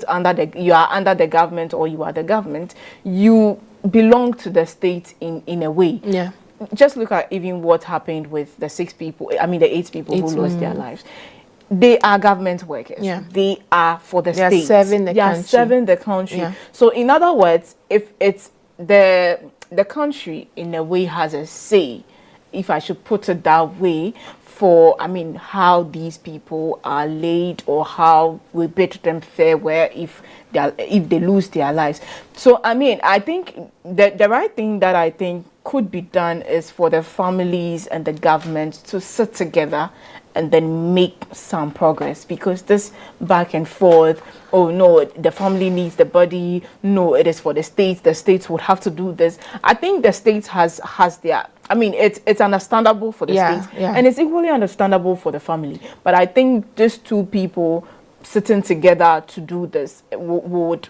under the government or you are the government, you belong to the state in a way. Yeah. Just look at even what happened with the 8 people who lost their lives. They are government workers. Yeah. They are for the state. They are serving the country. Yeah. So in other words, if it's the country in a way has a say, if I should put it that way, for, I mean, how these people are laid or how we bid them farewell if they lose their lives. So, I mean, I think the right thing that I think could be done is for the families and the government to sit together and then make some progress, because this back and forth, oh no, the family needs the body, no, it is for the states would have to do this. I think the states has their, I mean, it's understandable for the states, and it's equally understandable for the family, but I think these two people sitting together to do this would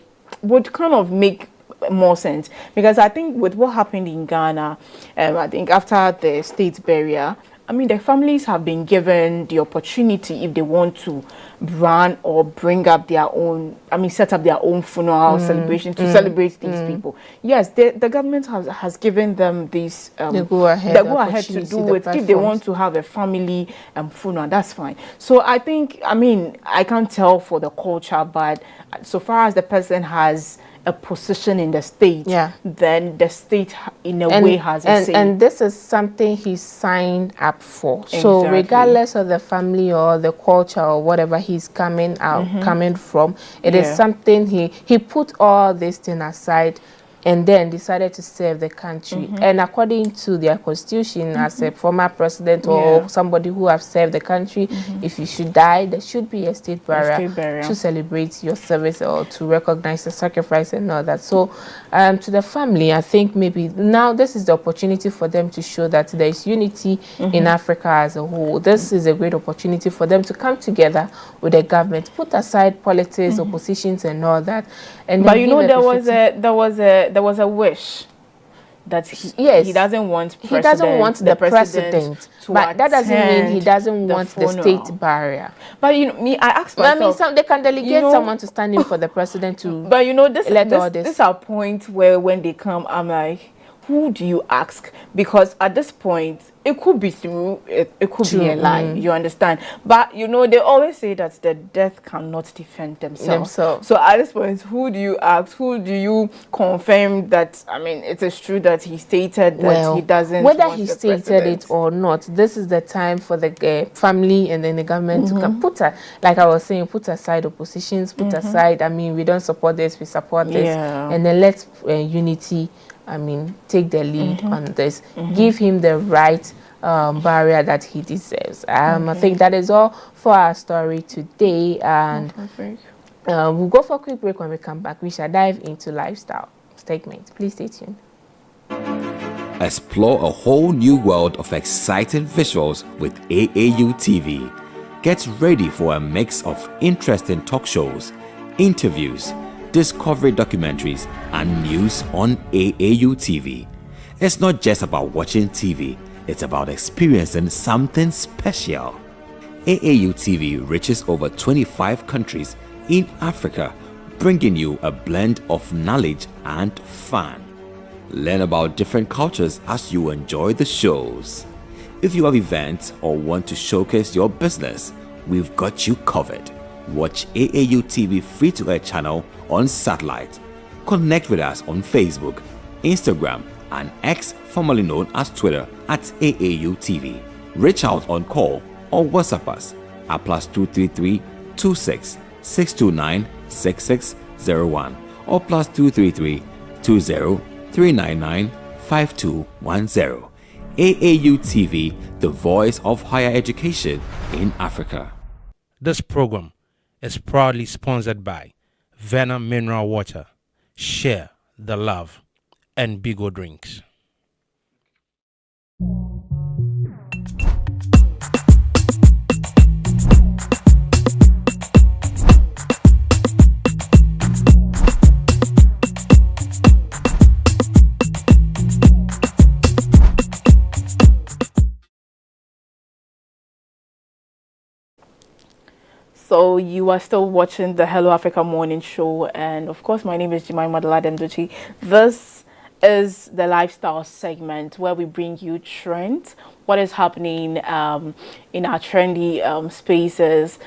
kind of make more sense, because I think with what happened in Ghana, I think after the state burial, I mean, the families have been given the opportunity, if they want to run or bring up their own, I mean, set up their own funeral celebration to celebrate these people. Yes, the government has given them this the go ahead to do it. If they want to have a family funeral, that's fine. So I think, I mean, I can't tell for the culture, but so far as the person has a position in the state, then the state in a way has a say. And this is something he signed up for. Exactly. So regardless of the family or the culture or whatever he's coming from, it is something he put all this thing aside and then decided to serve the country. And according to their constitution, as a former president or somebody who have served the country, if you should die, there should be a state burial to celebrate your service or to recognize the sacrifice and all that. So to the family, I think maybe now this is the opportunity for them to show that there is unity in Africa as a whole. This is a great opportunity for them to come together with the government, put aside politics, oppositions and all that. And but you know, there was a wish that he doesn't want the president to but that doesn't mean he doesn't want the state barrier. But you know, I asked myself, I mean, they can delegate someone to stand in for the president to. But you know, this is a point where when they come, I'm like, who do you ask? Because at this point, it could be true, it could be a lie, you understand? But, you know, they always say that the death cannot defend themselves. So at this point, who do you ask? Who do you confirm that, I mean, it is true that he stated that he doesn't whether he stated it or not, this is the time for the family and then the government to come like I was saying, put aside oppositions, put aside, I mean, we don't support this, we support this. And then let's unity, I mean, take the lead on this. Give him the right barrier that he deserves. I think that is all for our story today. And we'll go for a quick break. When we come back, we shall dive into lifestyle segment. Please stay tuned. Explore a whole new world of exciting visuals with AAU TV. Get ready for a mix of interesting talk shows, interviews, discovery documentaries, and news on AAU TV. It's not just about watching TV, it's about experiencing something special. AAU TV reaches over 25 countries in Africa, bringing you a blend of knowledge and fun. Learn about different cultures as you enjoy the shows. If you have events or want to showcase your business, we've got you covered. Watch AAU TV free-to-air channel on satellite. Connect with us on Facebook, Instagram, and X, formerly known as Twitter, at AAU TV. Reach out on call or WhatsApp us at +233 26 629 6601 or +233 20 399 5210. AAU TV, the voice of higher education in Africa. This program is proudly sponsored by Venom Mineral Water, Share the Love, and Bigo Drinks. So you are still watching the Hello Africa Morning Show, and of course my name is Jemima Daladem Duchi. This is the lifestyle segment where we bring you trends, what is happening in our trendy spaces,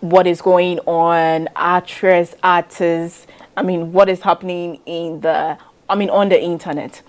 what is going on, actress, artists, I mean what is happening on the internet.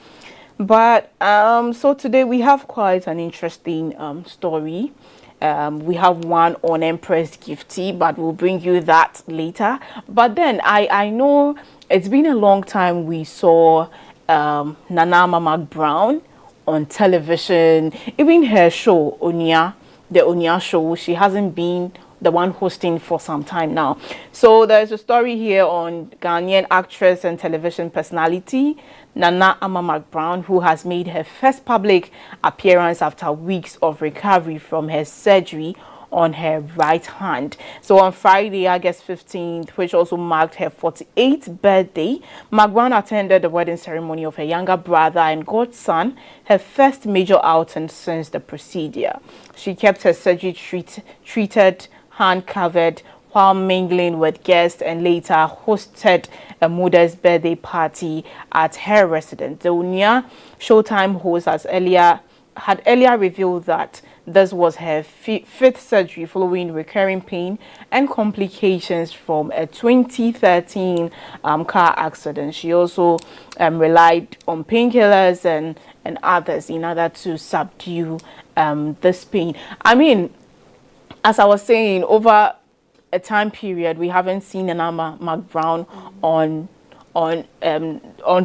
But so today we have quite an interesting story. We have one on Empress Gifty, but we'll bring you that later. But then I know it's been a long time we saw Nana Mama Brown on television, even her show Onya the Onya show. She hasn't been the one hosting for some time now. So there's a story here on Ghanaian actress and television personality Nana Ama McBrown, who has made her first public appearance after weeks of recovery from her surgery on her right hand. So on Friday, August 15th, which also marked her 48th birthday, McBrown attended the wedding ceremony of her younger brother and godson, her first major outing since the procedure. She kept her surgery treated hand covered while mingling with guests and later hosted a modest birthday party at her residence. The Unia Showtime host had earlier revealed that this was her fifth surgery following recurring pain and complications from a 2013 car accident. She also relied on painkillers and others in order to subdue this pain. I mean, as I was saying, over a time period, we haven't seen Nana McBrown on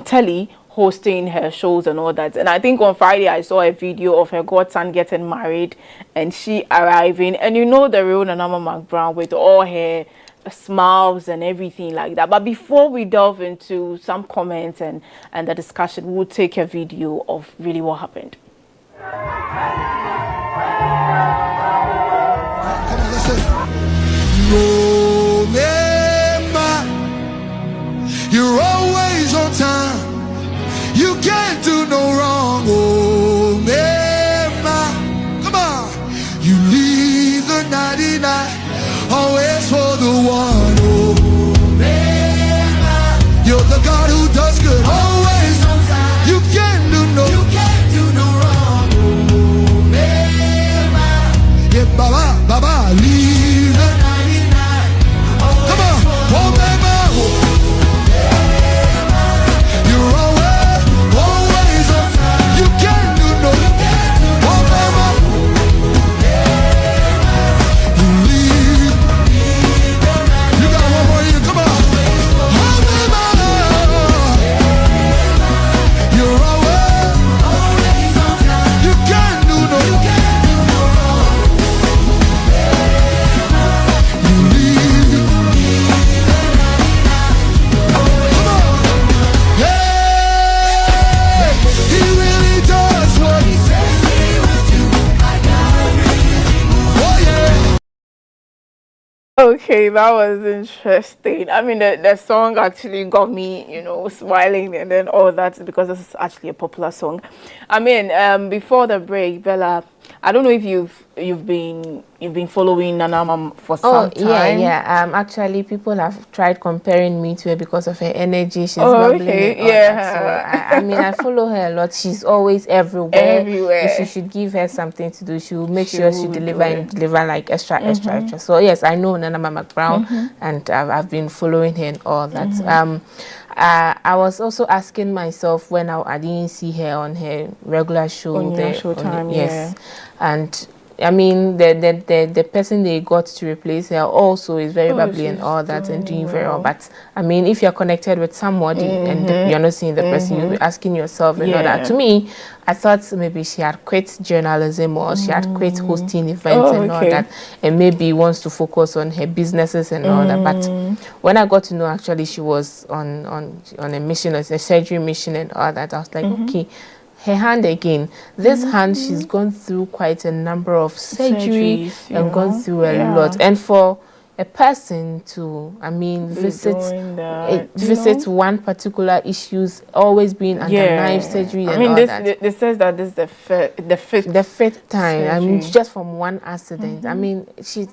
telly hosting her shows and all that. And I think on Friday I saw a video of her godson getting married and she arriving, and you know the real Nana McBrown with all her smiles and everything like that. But before we delve into some comments and the discussion, we'll take a video of really what happened. You're always on time. You can't do no wrong. Oh, Mema. Come on. You leave the 99 always for the one. Oh, Mema. You're the God who does good. Always on time. You can't do no wrong. Oh, Mema. Yeah, Baba, leave the 99. Come on. Oh, Mema. Okay, that was interesting. I mean, the song actually got me, you know, smiling and then all that, because this is actually a popular song. I mean, before the break, Bella, I don't know if you've been following Nana for some time. Yeah. Actually, people have tried comparing me to her because of her energy. She's bubbling. Okay, and all yeah. that. So I mean, I follow her a lot. She's always everywhere. If you should give her something to do, she will make sure she deliver like extra. So yes, I know Nana McBrown, and I've been following her and all that. I was also asking myself when I didn't see her on her regular show. On your Showtime, yes. And I mean, the person they got to replace her also is very bubbly and all that and doing very well. But I mean, if you're connected with somebody and you're not seeing the person, you'll be asking yourself and all that. To me, I thought maybe she had quit journalism or she had quit hosting events and all that, and maybe wants to focus on her businesses and all that. But when I got to know actually she was on a mission, a surgery mission and all that, I was like, okay. Her hand again. This hand, she's gone through quite a number of surgeries and gone through a lot. And for a person to, I mean, visit one particular issues, always being under knife surgery and all that. This says that this is the fifth time. surgery. I mean, just from one accident. I mean, she's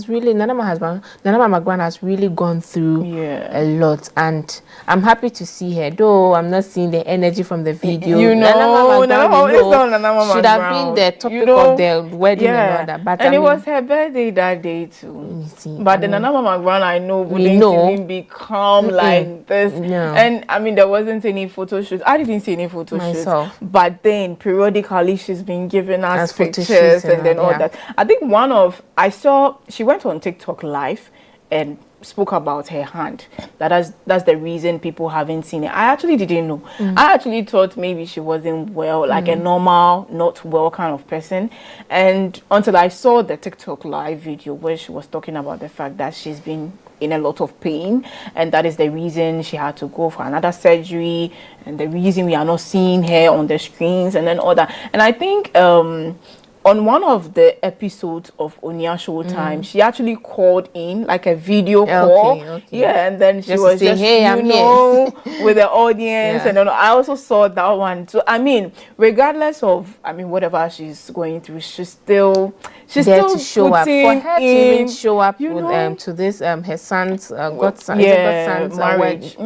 really, Nana McBrown has really gone through a lot, and I'm happy to see her. Though I'm not seeing the energy from the video. You know, Nana should have been the topic of the wedding and all that. But it was her birthday that day too. But the Nana McBrown I know wouldn't even become like this. No. And I mean, there wasn't any photo shoots. I didn't see any photo shoots. But then periodically she's been giving us pictures and then all that. I think I saw she went on TikTok live and spoke about her hand. That's the reason people haven't seen it. I actually didn't know. I actually thought maybe she wasn't well, like a normal, not well kind of person. And until I saw the TikTok live video where she was talking about the fact that she's been in a lot of pain, and that is the reason she had to go for another surgery, and the reason we are not seeing her on the screens, and then all that. And I think on one of the episodes of Onia Showtime, she actually called in like a video call. Okay. Yeah, and then she was just, hey, I'm here with the audience. And then I also saw that one. So, I mean, regardless of, whatever she's going through, she's still to show up. For her to even show up with, to this, her son's godson's marriage.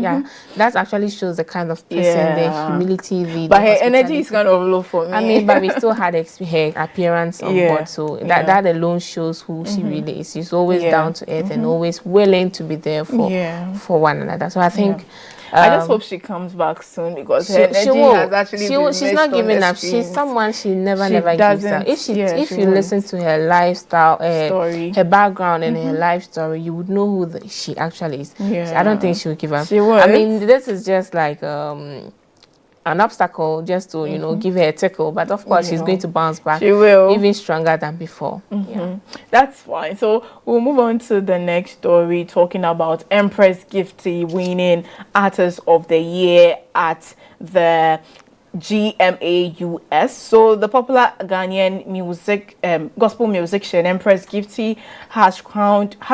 That actually shows the kind of person, the humility, but her energy is kind of low for me. But we still had her appearance on board, so that alone shows who she really is. She's always down to earth and always willing to be there for one another. So I think I just hope she comes back soon, because her energy has actually been she's not giving up. She's someone she never gives up. If you listen to her lifestyle, her background and her life story, you would know who she actually is. So I don't think she will give up. She would. I mean, this is just like an obstacle just to give her a tickle, but of course she's going to bounce back. She will, even stronger than before. That's fine. So we'll move on to the next story, talking about Empress Gifty winning Artist of the Year at the GMA US. So the popular Ghanaian music gospel musician Empress Gifty has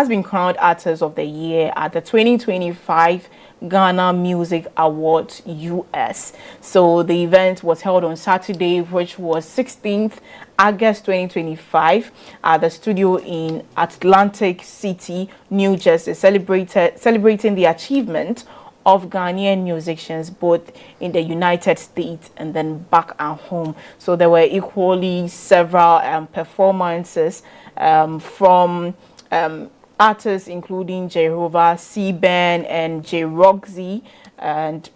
been crowned Artist of the Year at the 2025 Ghana Music Awards US. So the event was held on Saturday, which was 16th August 2025 at the studio in Atlantic City, New Jersey, celebrating the achievement of Ghanaian musicians both in the United States and then back at home. So there were equally several performances from artists including Jehovah, C-Ben, and J Roxy, and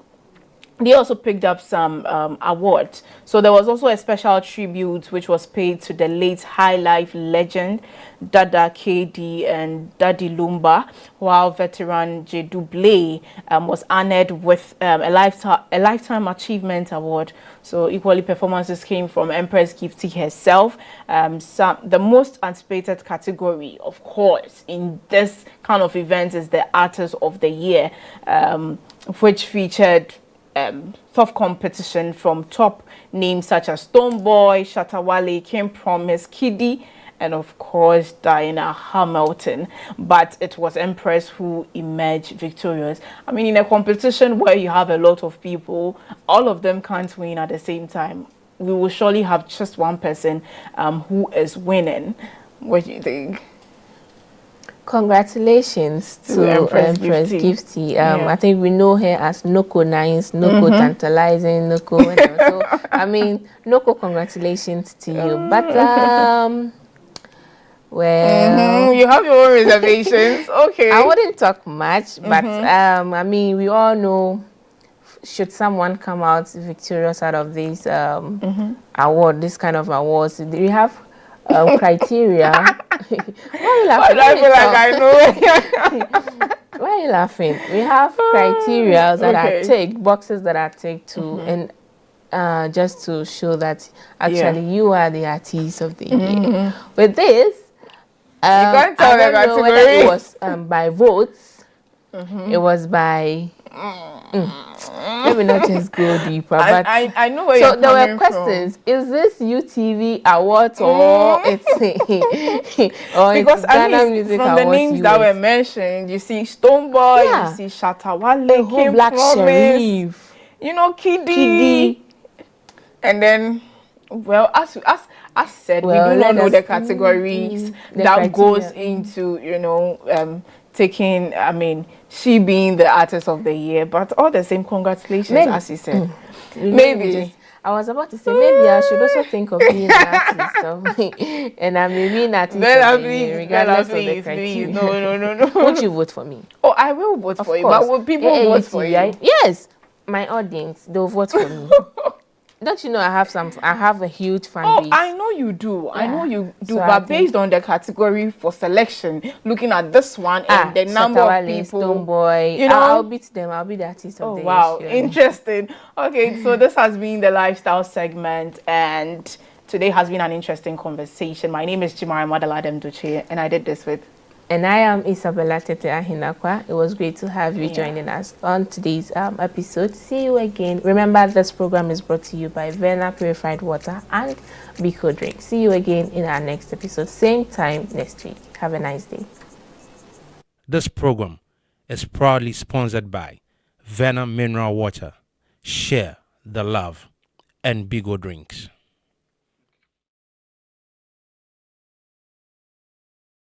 they also picked up some awards. So there was also a special tribute which was paid to the late High Life legend Dada KD and Daddy Lumba, while veteran J Double was honored with a lifetime achievement award. So equally performances came from Empress Gifty herself. The most anticipated category, of course, in this kind of event is the Artist of the Year, which featured tough competition from top names such as Stonebwoy, Shatta Wale, King Promise, Kiddy, and of course Diana Hamilton. But it was Empress who emerged victorious. I mean, in a competition where you have a lot of people, all of them can't win at the same time. We will surely have just one person who is winning. What do you think? Congratulations to Empress Gifty. I think we know her as Noko Nice, Noko Tantalizing, Noko whatever. So, I mean, Noko, congratulations to you. But, well... you have your own reservations. Okay. I wouldn't talk much, but, I mean, we all know, should someone come out victorious out of this award, this kind of awards, do you have criteria? Why are you laughing? I feel like I know. Why are you laughing? We have criteria that are ticked, boxes that are ticked to, and just to show that actually you are the artist of the year. With this, I don't know whether it was by votes. It was by. Let me not just go deeper, but I know where you're coming from. So there were questions: is this UTV Awards or it's or because Ghana Music from Awards the names that were mentioned, you see Stonebwoy, you see Shatta Wale, King Black Promise, Sharif, you know, Kiddy, and then as said, we do not know the categories that goes into taking, I mean, she being the Artist of the Year, but all the same, congratulations, as you said. Maybe. I was about to say, maybe I should also think of being an artist. And I may be an artist regardless of the criteria. No. Won't you vote for me? Oh, I will vote for you, but will people vote for you? Yes, my audience, they'll vote for me. Don't you know I have a huge fan Oh, base. I know you do. I know you do. So But based on the category for selection, looking at this one and the number of people, Stonebwoy, you know, I'll beat them. I'll be the artist of the wow, year. interesting. Okay, so this has been the lifestyle segment, and today has been an interesting conversation. My name is Jimari Madaladem Duche, and I did this with. And I am Isabella Tete Ahinakwa. It was great to have you joining us on today's episode. See you again. Remember, this program is brought to you by Verna Purified Water and Biko Drink. See you again in our next episode, same time next week. Have a nice day. This program is proudly sponsored by Verna Mineral Water, Share the Love, and Bigo Drinks.